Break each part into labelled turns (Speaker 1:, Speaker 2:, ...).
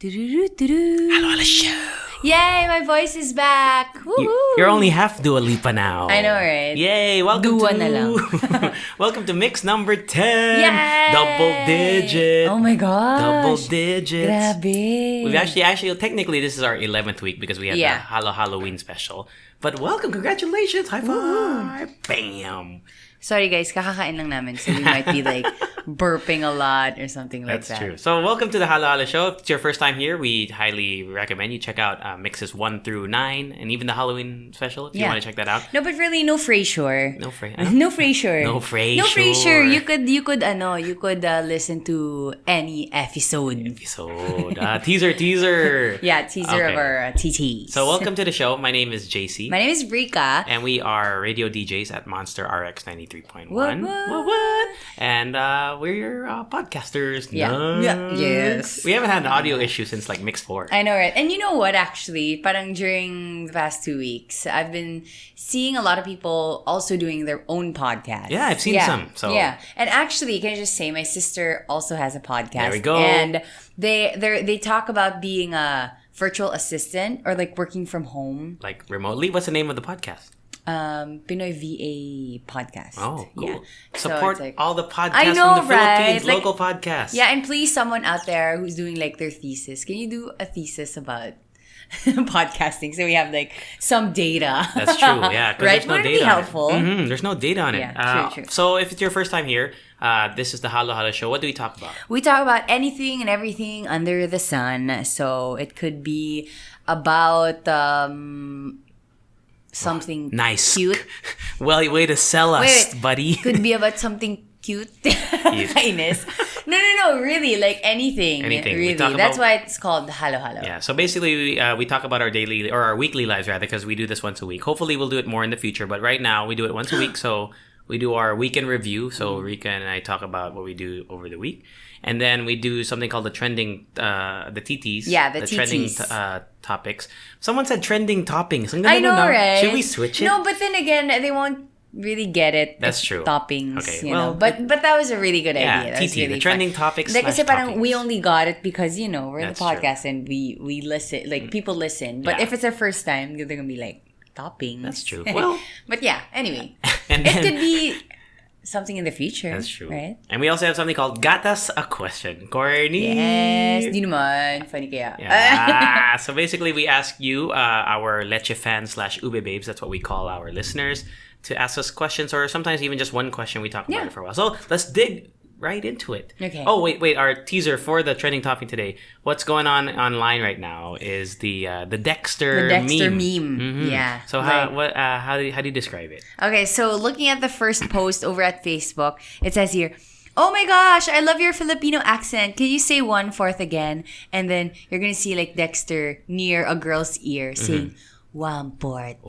Speaker 1: Hello, show.
Speaker 2: Yay, my voice is back.
Speaker 1: You're only half Dua Lipa now.
Speaker 2: I know, right?
Speaker 1: Yay, welcome
Speaker 2: Dua
Speaker 1: to
Speaker 2: na lang.
Speaker 1: welcome to mix number 10.
Speaker 2: Yay!
Speaker 1: Double digit.
Speaker 2: Oh my gosh.
Speaker 1: Double digits.
Speaker 2: Grabe.
Speaker 1: We've actually technically this is our 11th week because we had the Halloween special. But welcome, congratulations. High five. Bam.
Speaker 2: Sorry guys, kakakain lang namin, so we might be like burping a lot or something like that.
Speaker 1: That's true. So welcome to the Halo Show. If it's your first time here, we highly recommend you check out mixes 1 through 9 and even the Halloween special if you want to check that out.
Speaker 2: No, but really no Frasier.
Speaker 1: No Frasier.
Speaker 2: No Frasier.
Speaker 1: No Frasier.
Speaker 2: No Frasier. You could listen to any episode.
Speaker 1: Teaser.
Speaker 2: Yeah, teaser of our TTs.
Speaker 1: So welcome to the show. My name is JC.
Speaker 2: My name is Rica.
Speaker 1: And we are radio DJs at Monster RX 93.1.
Speaker 2: What?
Speaker 1: And we're your podcasters.
Speaker 2: Yes.
Speaker 1: We haven't had an audio issue since like Mix 4.
Speaker 2: I know, right? And you know what, actually? Parang during the past 2 weeks, I've been seeing a lot of people also doing their own podcast.
Speaker 1: Yeah, I've seen some. So.
Speaker 2: Yeah. And actually, can I just say, my sister also has a podcast.
Speaker 1: There we go.
Speaker 2: And they talk about being a virtual assistant or like working from home.
Speaker 1: Like remotely? What's the name of the podcast?
Speaker 2: Pinoy VA podcast.
Speaker 1: Oh, cool.
Speaker 2: Yeah.
Speaker 1: Support
Speaker 2: so like,
Speaker 1: all the podcasts from the Philippines, like, local podcasts.
Speaker 2: Yeah, and please, someone out there who's doing like their thesis, can you do a thesis about podcasting so we have like some data?
Speaker 1: That's true, yeah.
Speaker 2: Right?
Speaker 1: There's no
Speaker 2: Wouldn't
Speaker 1: data
Speaker 2: be helpful.
Speaker 1: There's no data on it.
Speaker 2: Yeah, true.
Speaker 1: So if it's your first time here, this is the Halo Show. What do we talk about?
Speaker 2: We talk about anything and everything under the sun. So it could be about something
Speaker 1: nice,
Speaker 2: cute.
Speaker 1: Well, way to sell us, buddy.
Speaker 2: Could be about something cute. Kindness. No. Really, like anything. Really. That's why it's called Halo.
Speaker 1: Yeah. So basically, we talk about our daily or our weekly lives rather, because we do this once a week. Hopefully, we'll do it more in the future. But right now, we do it once a week. So we do our weekend review. So Rica and I talk about what we do over the week. And then we do something called the trending, the TTs.
Speaker 2: Yeah, the TTs.
Speaker 1: Trending topics. Someone said trending toppings.
Speaker 2: I know, right?
Speaker 1: Should we switch it?
Speaker 2: No, but then again, they won't really get it.
Speaker 1: That's true.
Speaker 2: Toppings,
Speaker 1: okay,
Speaker 2: you know. But that was a really good idea. That
Speaker 1: TT,
Speaker 2: was really
Speaker 1: the trending topics.
Speaker 2: Kasi parang we only got it because, you know, we're in
Speaker 1: That's
Speaker 2: the podcast and we listen, like people listen. But if it's their first time, they're gonna be like, toppings.
Speaker 1: That's true. Well,
Speaker 2: but yeah, anyway.
Speaker 1: And then,
Speaker 2: it could be something in the future.
Speaker 1: That's true.
Speaker 2: Right?
Speaker 1: And we also have something called Gatas a Question. Corny.
Speaker 2: Yes. Di naman. Funny kaya.
Speaker 1: Yeah. So basically, we ask you, our Leche fans / Ube babes, that's what we call our listeners, to ask us questions or sometimes even just one question. We talk about it for a while. So let's dig right into it.
Speaker 2: Okay.
Speaker 1: Oh, wait. Our teaser for the trending topic today. What's going on online right now is the Dexter meme.
Speaker 2: The Dexter meme.
Speaker 1: Mm-hmm.
Speaker 2: Yeah.
Speaker 1: So how do you describe it?
Speaker 2: Okay, so looking at the first post over at Facebook, it says here, "Oh my gosh, I love your Filipino accent. Can you say 1/4 again?" And then you're gonna see like Dexter near a girl's ear saying, Wamport.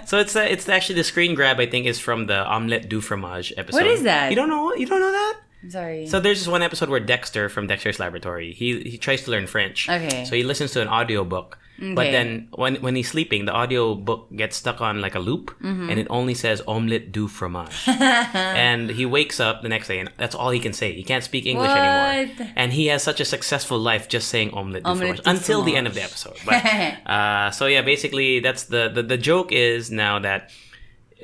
Speaker 1: So it's actually the screen grab, I think, is from the Omelette du Fromage episode.
Speaker 2: What is that?
Speaker 1: You don't know that?
Speaker 2: I'm sorry.
Speaker 1: So there's this one episode where Dexter from Dexter's Laboratory, he tries to learn French.
Speaker 2: Okay.
Speaker 1: So he listens to an audiobook. Okay. But then when he's sleeping, the audiobook gets stuck on like a loop and it only says Omelette du Fromage. And he wakes up the next day and that's all he can say. He can't speak English anymore. And he has such a successful life just saying Omelette du Fromage until the end of the episode. But so yeah, basically that's the joke is now that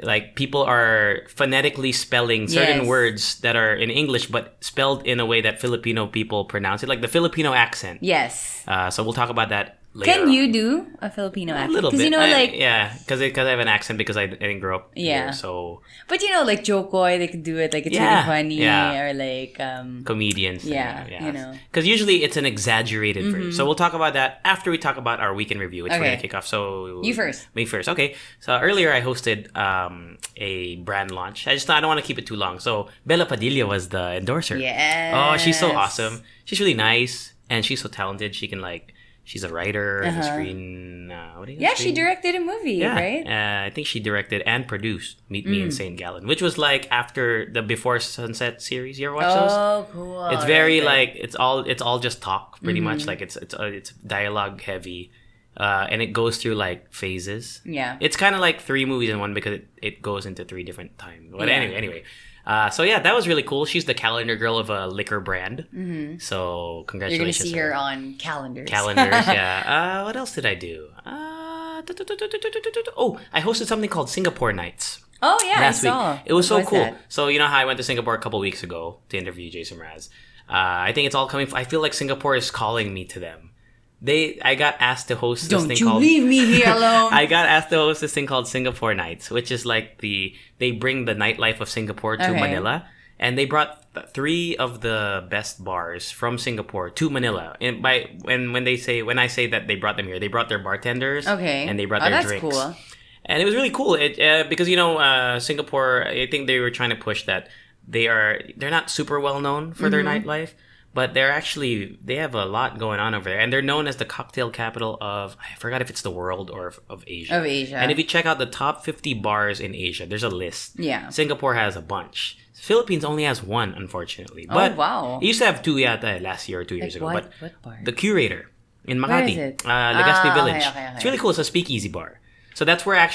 Speaker 1: like people are phonetically spelling certain words that are in English but spelled in a way that Filipino people pronounce it, like the Filipino accent.
Speaker 2: Yes.
Speaker 1: So we'll talk about that later.
Speaker 2: Can you do a Filipino accent?
Speaker 1: A little bit.
Speaker 2: Because you know, like
Speaker 1: because I have an accent because I didn't grow up here. So,
Speaker 2: but you know, like Jokoy, they can do it like it's really funny, or like
Speaker 1: comedians.
Speaker 2: Yeah, you know,
Speaker 1: because usually it's an exaggerated version. So we'll talk about that after we talk about our weekend review, which we're gonna kick off. So
Speaker 2: you first.
Speaker 1: Me first. Okay. So earlier I hosted a brand launch. I don't want to keep it too long. So Bella Padilla was the endorser.
Speaker 2: Yes.
Speaker 1: Oh, she's so awesome. She's really nice and she's so talented. She can like. She's a writer, a screen.
Speaker 2: She directed a movie, right?
Speaker 1: I think she directed and produced Meet Me in St. Gallen, which was like after the Before Sunset series. You ever watch those?
Speaker 2: Oh, cool!
Speaker 1: It's very like it's all just talk, pretty much. Like it's dialogue heavy, and it goes through like phases.
Speaker 2: Yeah,
Speaker 1: it's kind of like 3 movies in one because it goes into 3 different times. But anyway, So yeah, that was really cool. She's the calendar girl of a liquor brand. So
Speaker 2: You're
Speaker 1: congratulations.
Speaker 2: gonna see her on calendars.
Speaker 1: Calendars, yeah. What else did I do? Oh, I hosted something called Singapore Nights.
Speaker 2: Oh yeah,
Speaker 1: last
Speaker 2: I saw.
Speaker 1: week. It was
Speaker 2: What
Speaker 1: so cool.
Speaker 2: that?
Speaker 1: So you know how I went to Singapore a couple weeks ago to interview Jason Mraz. I think it's all coming. I feel like Singapore is calling me to them. I got asked to host this
Speaker 2: Don't
Speaker 1: thing
Speaker 2: you
Speaker 1: called.
Speaker 2: leave me here alone.
Speaker 1: I got asked to host this thing called Singapore Nights, which is like they bring the nightlife of Singapore to
Speaker 2: Okay.
Speaker 1: Manila, and they brought 3 of the best bars from Singapore to Manila. And when I say that they brought them here, they brought their bartenders,
Speaker 2: Okay.
Speaker 1: and they brought
Speaker 2: Oh,
Speaker 1: their
Speaker 2: that's
Speaker 1: drinks.
Speaker 2: cool.
Speaker 1: And it was really cool. Because Singapore, I think they were trying to push that they're not super well known for their nightlife, but they have a lot going on over there, and they're known as the cocktail capital of, I forgot if it's the world or of Asia.
Speaker 2: Of Asia.
Speaker 1: And if you check out the top 50 bars in Asia, there's a list.
Speaker 2: Yeah.
Speaker 1: Singapore has a bunch. Philippines only has 1, unfortunately. But
Speaker 2: wow.
Speaker 1: it used to have 2 yata last year or 2 years ago.
Speaker 2: What
Speaker 1: But
Speaker 2: bar?
Speaker 1: the Curator in Makati,
Speaker 2: Where is it?
Speaker 1: Legazpi Village.
Speaker 2: Okay.
Speaker 1: It's really cool. It's a speakeasy bar. So that's where it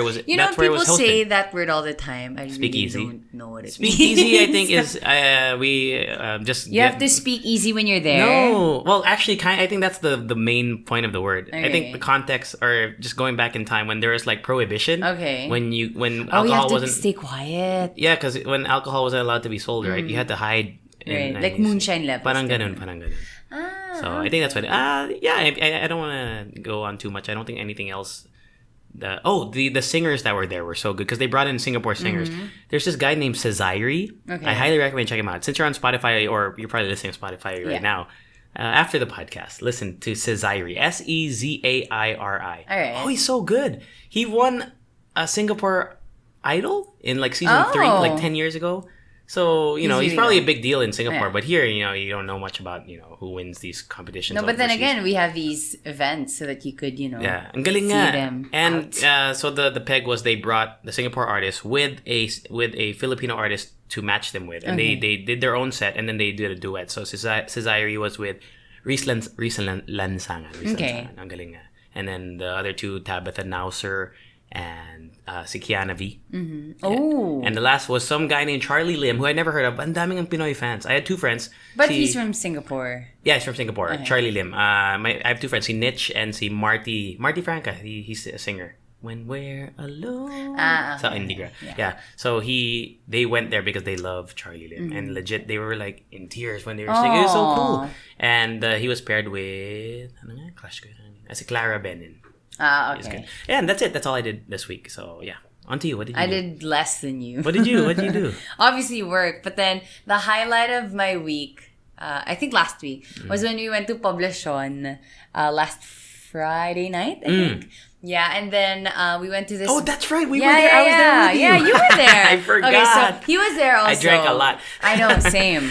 Speaker 1: was.
Speaker 2: You know,
Speaker 1: that's where it
Speaker 2: people
Speaker 1: was hosted.
Speaker 2: say that word all the time. I
Speaker 1: Speakeasy.
Speaker 2: really don't know what it
Speaker 1: Speakeasy,
Speaker 2: means.
Speaker 1: I think, is just.
Speaker 2: You have to speak easy when you're there.
Speaker 1: No, well, actually, I think that's the main point of the word. I
Speaker 2: Okay.
Speaker 1: think the context, or just going back in time when there was like prohibition.
Speaker 2: Okay.
Speaker 1: When
Speaker 2: you
Speaker 1: alcohol
Speaker 2: have to
Speaker 1: wasn't.
Speaker 2: stay quiet.
Speaker 1: Yeah, because when alcohol wasn't allowed to be sold, right, you had to hide.
Speaker 2: Right. Like moonshine levels.
Speaker 1: Parang
Speaker 2: ganun.
Speaker 1: ganun.
Speaker 2: Ah,
Speaker 1: So I think that's what. Yeah, I don't want to go on too much. I don't think anything else. The singers that were there were so good because they brought in Singapore singers. There's this guy named Cesairi.
Speaker 2: Okay.
Speaker 1: I highly recommend checking him out. Since you're on Spotify, or you're probably listening to Spotify right now, after the podcast, listen to Cesairi. Sezairi.
Speaker 2: All right.
Speaker 1: Oh, he's so good. He won a Singapore Idol in like season 3, like 10 years ago. So, he's
Speaker 2: really
Speaker 1: probably
Speaker 2: good.
Speaker 1: a big deal in Singapore.
Speaker 2: Yeah.
Speaker 1: But here, you don't know much about, who wins these competitions.
Speaker 2: No, but then
Speaker 1: overseas.
Speaker 2: again, we have these events so that you could,
Speaker 1: Yeah, ang galing
Speaker 2: see
Speaker 1: nga.
Speaker 2: them
Speaker 1: And
Speaker 2: out.
Speaker 1: so the peg was they brought the Singapore artist with a Filipino artist to match them with, and they did their own set, and then they did a duet. So Cesairi was with Reese Lansangan.
Speaker 2: Okay.
Speaker 1: Ang galing nga. And then the other 2, Tabitha Nauser and si Kiana V.
Speaker 2: Oh.
Speaker 1: And the last was some guy named Charlie Lim, who I never heard of. Ang daming ang Pinoy fans. I had 2 friends.
Speaker 2: But he's from Singapore.
Speaker 1: Yeah, he's from Singapore. Charlie Lim. I have 2 friends, si Nitch and si Marty Franca. He's a singer. When we're alone.
Speaker 2: Okay.
Speaker 1: So Indigra. Yeah. So they went there because they love Charlie Lim. And legit, they were like in tears when they were singing. It was so cool. And he was paired with, Clash ko yun. Si Clara Benin. It's
Speaker 2: Okay.
Speaker 1: good. Yeah, and that's it. That's all I did this week. So yeah. On to you. What did you
Speaker 2: I
Speaker 1: do?
Speaker 2: did less than you.
Speaker 1: What did you do?
Speaker 2: Obviously work, but then the highlight of my week, I think last week, was when we went to Poblacion last Friday night, I think. Yeah, and then we went to this.
Speaker 1: Oh, that's right. We were there. I was there with you.
Speaker 2: Yeah, you were there.
Speaker 1: I forgot.
Speaker 2: Okay, so he was there also.
Speaker 1: I drank a lot.
Speaker 2: I know, same.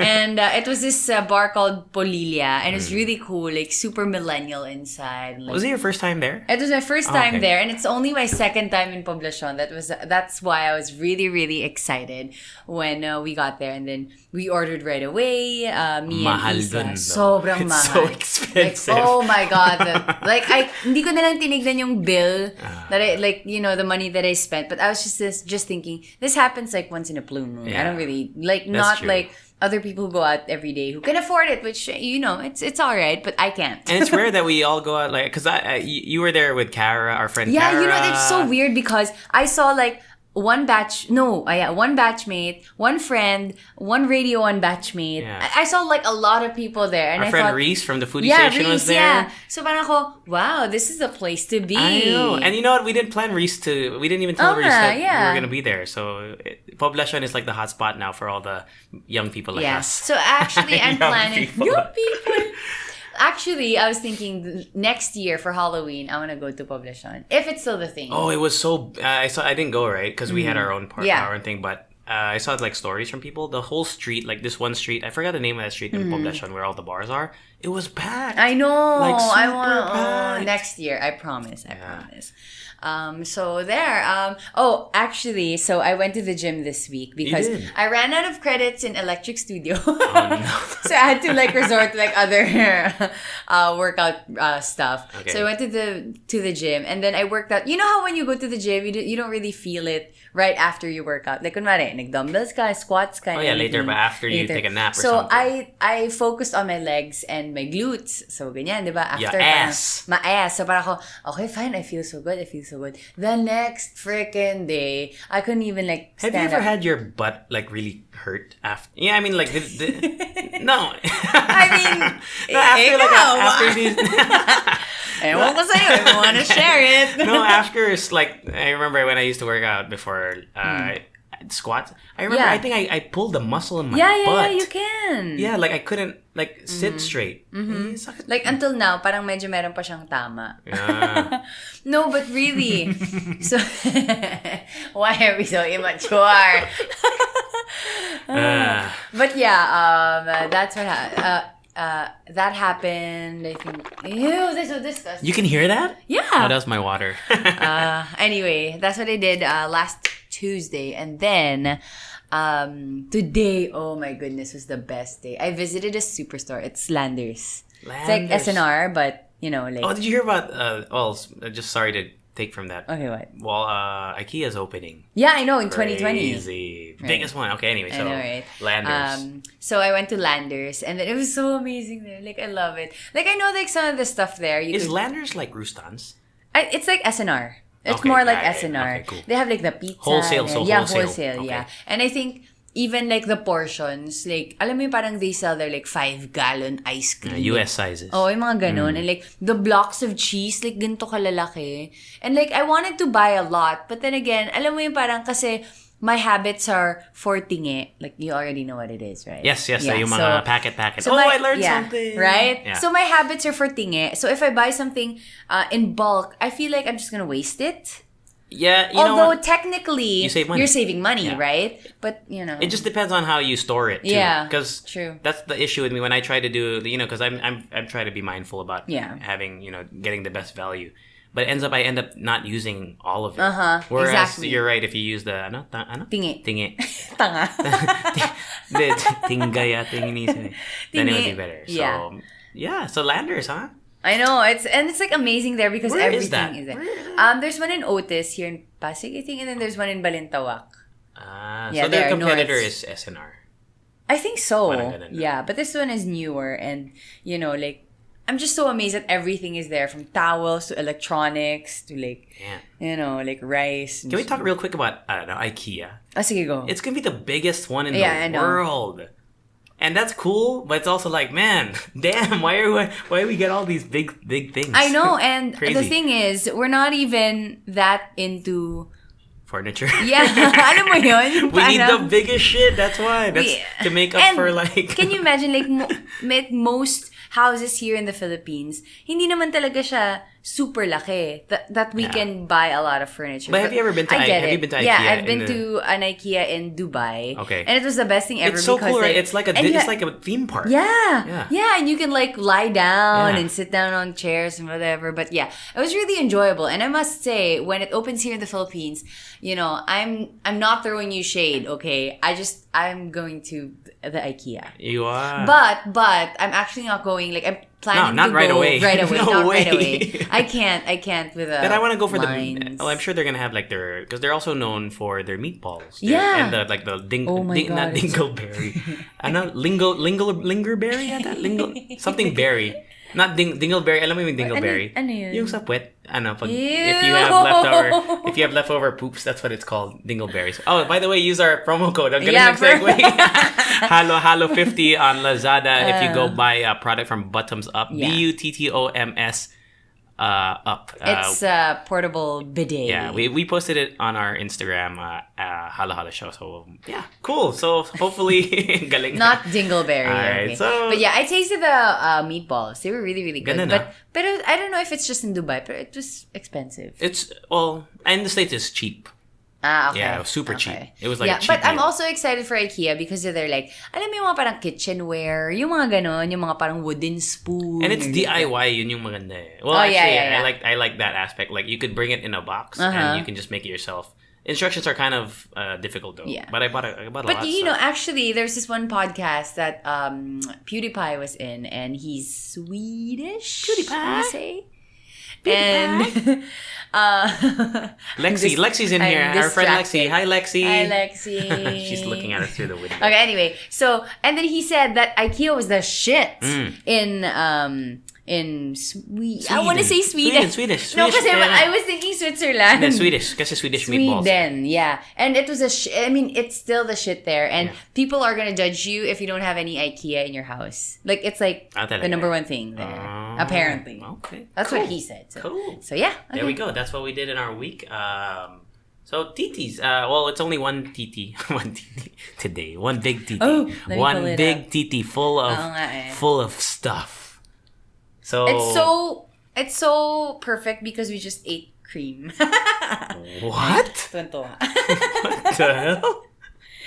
Speaker 2: And it was this bar called Polilia, and it's really cool, like super millennial inside. Like,
Speaker 1: Was it your first time there?
Speaker 2: it was my first time
Speaker 1: okay.
Speaker 2: there, and it's only my second time in Poblacion. That's why I was really, really excited when we got there, and then we ordered right away. Me
Speaker 1: Mahal
Speaker 2: and Isa,
Speaker 1: dun, though.
Speaker 2: sobrang
Speaker 1: It's
Speaker 2: mahal.
Speaker 1: so expensive.
Speaker 2: Like, oh my god! Hindi ko na lang tinignan yung bill that the money that I spent. But I was just thinking, this happens like once in a blue moon. I
Speaker 1: Yeah.
Speaker 2: don't really not
Speaker 1: true.
Speaker 2: like other people who go out every day who can afford it, which it's all right, but I can't.
Speaker 1: And it's rare that we all go out, like, because you were there with Kara, our friend
Speaker 2: Yeah,
Speaker 1: Kara.
Speaker 2: it's so weird because I saw like one batchmate, one friend, one radio one batchmate.
Speaker 1: Yeah.
Speaker 2: I saw like a lot of people there, and
Speaker 1: Our
Speaker 2: I
Speaker 1: friend
Speaker 2: thought,
Speaker 1: Reese from the foodie station was there.
Speaker 2: Yeah. So parang ako, wow, this is the place to be.
Speaker 1: I know. And you know what? We didn't plan Reese to. We didn't even tell Reese that we
Speaker 2: yeah.
Speaker 1: were gonna be there. So Poblacion is like the hot spot now for all the young people like
Speaker 2: Yes.
Speaker 1: us.
Speaker 2: So actually, I'm
Speaker 1: Young
Speaker 2: planning.
Speaker 1: people.
Speaker 2: Young people. Actually, I was thinking next year for Halloween, I want to go to Poblacion. If it's still the thing.
Speaker 1: Oh, it was so. I didn't go, right, because we had our own part,
Speaker 2: Yeah.
Speaker 1: our own thing. But I saw like stories from people. The whole street, like this one street, I forgot the name of that street in Poblacion where all the bars are. It was packed.
Speaker 2: I know.
Speaker 1: Like,
Speaker 2: I
Speaker 1: super
Speaker 2: want
Speaker 1: packed.
Speaker 2: next year. I promise. I
Speaker 1: Yeah.
Speaker 2: promise. So there. Actually, so I went to the gym this week because
Speaker 1: did?
Speaker 2: I ran out of credits in Electric Studio.
Speaker 1: No.
Speaker 2: So I had to like resort to like other workout stuff.
Speaker 1: Okay.
Speaker 2: So I went to the gym, and then I worked out. You know how when you go to the gym, you don't really feel it right after you work out. Like, kunwari, nag-dumbbells ka, squats ka.
Speaker 1: Oh yeah, later, but after you take a nap or
Speaker 2: so
Speaker 1: something.
Speaker 2: I focused on my legs and my glutes. So, ganyan, di ba? After,
Speaker 1: ass.
Speaker 2: My ass. So, parang ako, okay, fine, I feel so good. The next freaking day, I couldn't even, like, stand
Speaker 1: Have you ever
Speaker 2: up.
Speaker 1: had your butt, like, really hurt after? Yeah, I mean, like, no.
Speaker 2: I mean,
Speaker 1: no, after these...
Speaker 2: Ewan ko sa'yo if you want to share it.
Speaker 1: No, after it's like, I remember when I used to work out before squats. I remember, I think I pulled the muscle in my butt.
Speaker 2: Yeah, you can.
Speaker 1: Yeah, like I couldn't like sit straight.
Speaker 2: Like until now, parang medyo meron pa siyang tama.
Speaker 1: Yeah.
Speaker 2: No, but really. So, why are we so immature? But yeah, that's what that happened. I think. Ew, this was disgusting.
Speaker 1: You can hear that?
Speaker 2: Yeah.
Speaker 1: Oh, that's my water.
Speaker 2: Anyway, that's what I did last Tuesday, and then today, oh my goodness, was the best day. I visited a superstore. It's Landers. It's like SNR, but you know, like.
Speaker 1: Oh, did you hear about? Just sorry to take from that.
Speaker 2: Okay, what?
Speaker 1: Well, IKEA's opening.
Speaker 2: Yeah, I know, in 2020.
Speaker 1: Crazy. Right. Biggest one. Okay, anyway, so
Speaker 2: I know, right?
Speaker 1: Landers.
Speaker 2: So I went to Landers, and then it was so amazing there. Like, I love it. Like, I know, like, some of the stuff there.
Speaker 1: Is Landers like Rustan's?
Speaker 2: It's like SNR. It's
Speaker 1: okay,
Speaker 2: more like
Speaker 1: right.
Speaker 2: SNR.
Speaker 1: Okay, cool.
Speaker 2: They have, like, the pizza.
Speaker 1: Wholesale, so
Speaker 2: yeah,
Speaker 1: wholesale. Okay.
Speaker 2: yeah. And I think, even, like, the portions, like, alam mo yung parang they sell their, like, 5-gallon ice cream.
Speaker 1: US sizes.
Speaker 2: Oh, yung mga ganun. And, like, the blocks of cheese, like, ganito kalalaki. And, like, I wanted to buy a lot. But then again, alam mo yung parang kasi my habits are for tinge. Like, you already know what it is, right?
Speaker 1: Yes.
Speaker 2: Yeah,
Speaker 1: yung mga packet.
Speaker 2: So
Speaker 1: I learned something.
Speaker 2: Right?
Speaker 1: Yeah.
Speaker 2: So, my habits are for tinge. So, if I buy something in bulk, I feel like I'm just gonna waste it.
Speaker 1: Yeah,
Speaker 2: Although technically,
Speaker 1: you save money.
Speaker 2: you're saving money,
Speaker 1: Yeah.
Speaker 2: right? But, you know.
Speaker 1: It just depends on how you store it, too.
Speaker 2: Yeah,
Speaker 1: because
Speaker 2: true.
Speaker 1: That's the issue with me when I try to do, because I'm trying to be mindful about having, getting the best value. But I end up not using all of it. Whereas
Speaker 2: exactly.
Speaker 1: you're right, if you use the,
Speaker 2: Tinge.
Speaker 1: Tanga. Tingaya, tingin then it would be better. So, yeah. So Landers, huh?
Speaker 2: I know, it's like amazing there because
Speaker 1: Where is
Speaker 2: everything is there. There's one in Otis here in Pasig, I think, and then there's one in Balintawak.
Speaker 1: So their competitor is SNR.
Speaker 2: I think so. Yeah, but this one is newer, and like, I'm just so amazed that everything is there, from towels to electronics to like, like rice.
Speaker 1: Can we talk real quick about IKEA?
Speaker 2: Sige, go.
Speaker 1: It's gonna be the biggest one in the world. And that's cool, but it's also like, man, damn, why we get all these big things?
Speaker 2: I know, and
Speaker 1: Crazy.
Speaker 2: the thing is, we're not even that into
Speaker 1: furniture.
Speaker 2: Yeah, alam mo yun?
Speaker 1: We need the biggest shit. That's why. That's to make up for like.
Speaker 2: Can you imagine like most houses here in the Philippines, hindi naman talaga siya super laki that we can buy a lot of furniture.
Speaker 1: But have you ever been to IKEA?
Speaker 2: Yeah, I've been to an IKEA in Dubai.
Speaker 1: Okay.
Speaker 2: And it was the best thing ever.
Speaker 1: It's so
Speaker 2: because
Speaker 1: cool, right? It's like a theme park.
Speaker 2: Yeah. And you can like lie down and sit down on chairs and whatever. But yeah, it was really enjoyable. And I must say, when it opens here in the Philippines, I'm not throwing you shade, okay? I'm going to the IKEA.
Speaker 1: You are.
Speaker 2: But I'm actually not going. Like, I'm planning to
Speaker 1: right
Speaker 2: go
Speaker 1: away.
Speaker 2: Right away.
Speaker 1: No
Speaker 2: not
Speaker 1: way.
Speaker 2: right away. I can't with
Speaker 1: But I want to go for
Speaker 2: lines.
Speaker 1: I'm sure they're gonna have like because they're also known for their meatballs.
Speaker 2: Yeah.
Speaker 1: And the
Speaker 2: God,
Speaker 1: not dingleberry. Lingerberry yata? Something berry. Not dingleberry. Alam mo yung dingleberry?
Speaker 2: Ano yun?
Speaker 1: Yung sa puwet. If you have leftover poops, that's what it's called. Dingleberries. Oh, by the way, use our promo code. I'm gonna segue. Halo 50 on Lazada if you go buy a product from Bottoms Up. BUTTOMS up.
Speaker 2: It's a portable bidet.
Speaker 1: Yeah, we posted it on our Instagram, Halo Show. So yeah, cool. So hopefully, galing.
Speaker 2: Not dingleberry.
Speaker 1: Alright,
Speaker 2: okay.
Speaker 1: so
Speaker 2: but yeah, I tasted the meatballs. They were really, really good. But I don't know if it's just in Dubai, but it was expensive.
Speaker 1: In the States it's cheap.
Speaker 2: Okay.
Speaker 1: Yeah, it was super cheap. It was like a cheap
Speaker 2: but I'm
Speaker 1: meal.
Speaker 2: also excited for IKEA because they're like, alam mo yung mga parang kitchenware, yung mga ganon, yung mga parang wooden spoon.
Speaker 1: And it's DIY, yun yung maganda eh. Well, I like that aspect. Like, you could bring it in a box and you can just make it yourself. Instructions are kind of difficult though. Yeah. But I bought a lot of stuff.
Speaker 2: Actually, there's this one podcast that PewDiePie was in, and he's Swedish.
Speaker 1: PewDiePie?
Speaker 2: Say? And
Speaker 1: Lexi's in here. Our friend Lexi. Hi, Lexi.
Speaker 2: Hi, Lexi.
Speaker 1: She's looking at us through the window.
Speaker 2: Okay, anyway. So, and then he said that IKEA was the shit in Sweden. I want to say Sweden.
Speaker 1: Swedish.
Speaker 2: No, because I was thinking Switzerland.
Speaker 1: No, Swedish. Kasi Swedish meatballs.
Speaker 2: Sweden, yeah. And it was I mean, it's still the shit there. And people are going to judge you if you don't have any IKEA in your house. Like, it's like the number one thing there. Apparently.
Speaker 1: Okay.
Speaker 2: That's what he said. So,
Speaker 1: cool.
Speaker 2: So, yeah. Okay.
Speaker 1: There we go. That's what we did in our week. So, titis. Well, it's only one titi. One titi today. One big titi.
Speaker 2: Oh,
Speaker 1: one big titi full of stuff. So
Speaker 2: it's so perfect because we just ate cream.
Speaker 1: What? What the hell?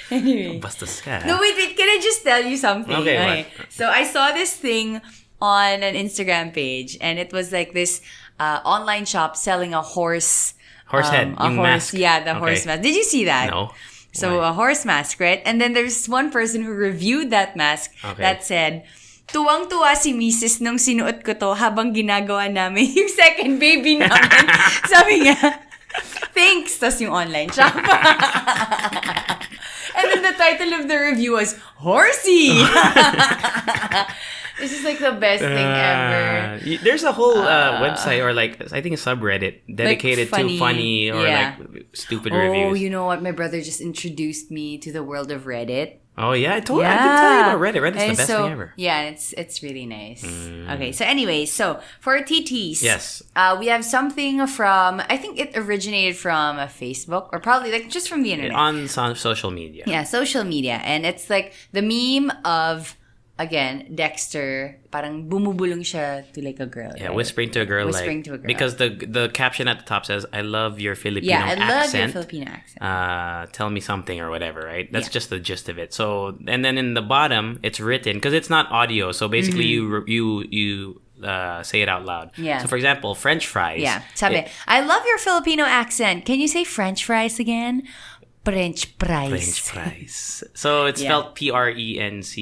Speaker 2: Anyway. No, wait. Can I just tell you something?
Speaker 1: Okay.
Speaker 2: So I saw this thing on an Instagram page, and it was like this online shop selling a horse
Speaker 1: head. Mask.
Speaker 2: Yeah, the horse mask. Did you see that?
Speaker 1: No.
Speaker 2: So a horse mask, right? And then there's one person who reviewed that mask that said, tuwang-tuwa si Mrs. nung sinuot ko to habang ginagawa namin yung second baby namin. Sabi nga, thanks. Tas yung online shop. And then the title of the review was, Horsey! This is like the best thing ever.
Speaker 1: There's a whole website or like, I think a subreddit dedicated to funny or like stupid reviews.
Speaker 2: Oh, you know what? My brother just introduced me to the world of Reddit.
Speaker 1: Oh yeah, I can tell you about Reddit. Reddit's the best thing ever.
Speaker 2: Yeah, it's really nice. Okay, so anyway, so for TTs,
Speaker 1: yes,
Speaker 2: we have something from, I think it originated from Facebook or probably like just from the internet.
Speaker 1: On social media.
Speaker 2: Yeah, social media. And it's like the meme of, again, Dexter, parang bumubulong siya to like a girl.
Speaker 1: Yeah,
Speaker 2: right?
Speaker 1: whispering to a girl. Because the caption at the top says, I love your Filipino accent.
Speaker 2: Yeah, I love your Filipino accent.
Speaker 1: Tell me something or whatever, right? That's just the gist of it. So, and then in the bottom, it's written, because it's not audio. So basically, you say it out loud.
Speaker 2: Yeah.
Speaker 1: So for example, French fries.
Speaker 2: Yeah. Sabi, I love your Filipino accent. Can you say French fries again? French fries. So it's spelled PRENCHPRIES.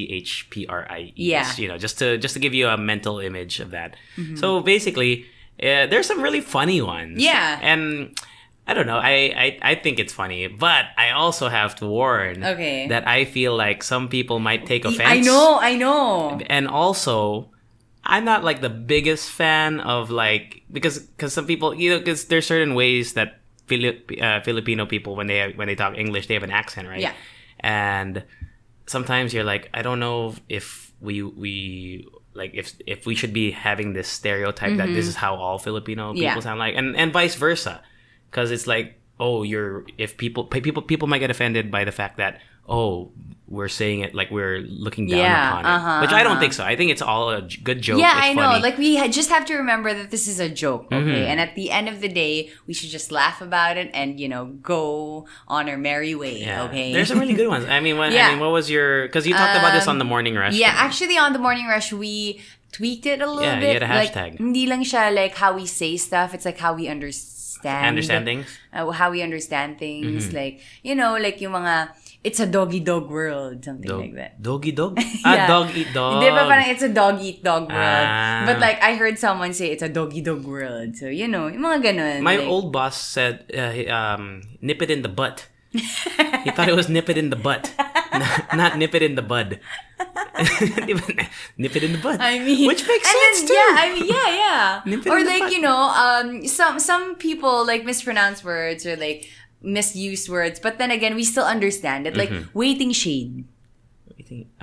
Speaker 2: Yeah.
Speaker 1: You know, just to give you a mental image of that. Mm-hmm. So basically, there's some really funny ones.
Speaker 2: Yeah.
Speaker 1: And I don't know. I think it's funny, but I also have to warn that I feel like some people might take offense.
Speaker 2: I know.
Speaker 1: And also, I'm not like the biggest fan of like because some people, because there's certain ways that Filipino people when they talk English, they have an accent, right?
Speaker 2: Yeah.
Speaker 1: And sometimes you're like, I don't know if we like if we should be having this stereotype that this is how all Filipino people sound like, and vice versa, because it's like, people might get offended by the fact that we're saying it like we're looking down upon it, which I don't think so. I think it's all a good joke.
Speaker 2: Yeah,
Speaker 1: it's
Speaker 2: I know.
Speaker 1: funny.
Speaker 2: Like we just have to remember that this is a joke, okay? And at the end of the day, we should just laugh about it and go on our merry way, okay?
Speaker 1: There's some really good ones. I mean, what was your? Because you talked about this on the Morning Rush.
Speaker 2: Yeah, actually, on the Morning Rush, we tweaked it a little bit.
Speaker 1: Yeah, you had a hashtag.
Speaker 2: Like, hindi lang siya like how we say stuff. It's like how we understand
Speaker 1: things.
Speaker 2: How we understand things, like like yung mga. It's a dog-eat-dog world, something like that.
Speaker 1: Dog-eat-dog?
Speaker 2: Yeah.
Speaker 1: Dog-eat-dog.
Speaker 2: Di ba parang it's a dog-eat-dog world. But like, I heard someone say it's a dog-eat-dog world. So, yung mga ganun.
Speaker 1: My old boss said, nip it in the butt. He thought it was nip it in the butt. Not nip it in the bud. Nip it in the bud.
Speaker 2: I mean,
Speaker 1: which makes sense too.
Speaker 2: Yeah, I mean, yeah.
Speaker 1: Nip it
Speaker 2: or
Speaker 1: in
Speaker 2: like,
Speaker 1: the butt.
Speaker 2: some people like mispronounce words or like misused words, but then again, we still understand it. Like waiting shade.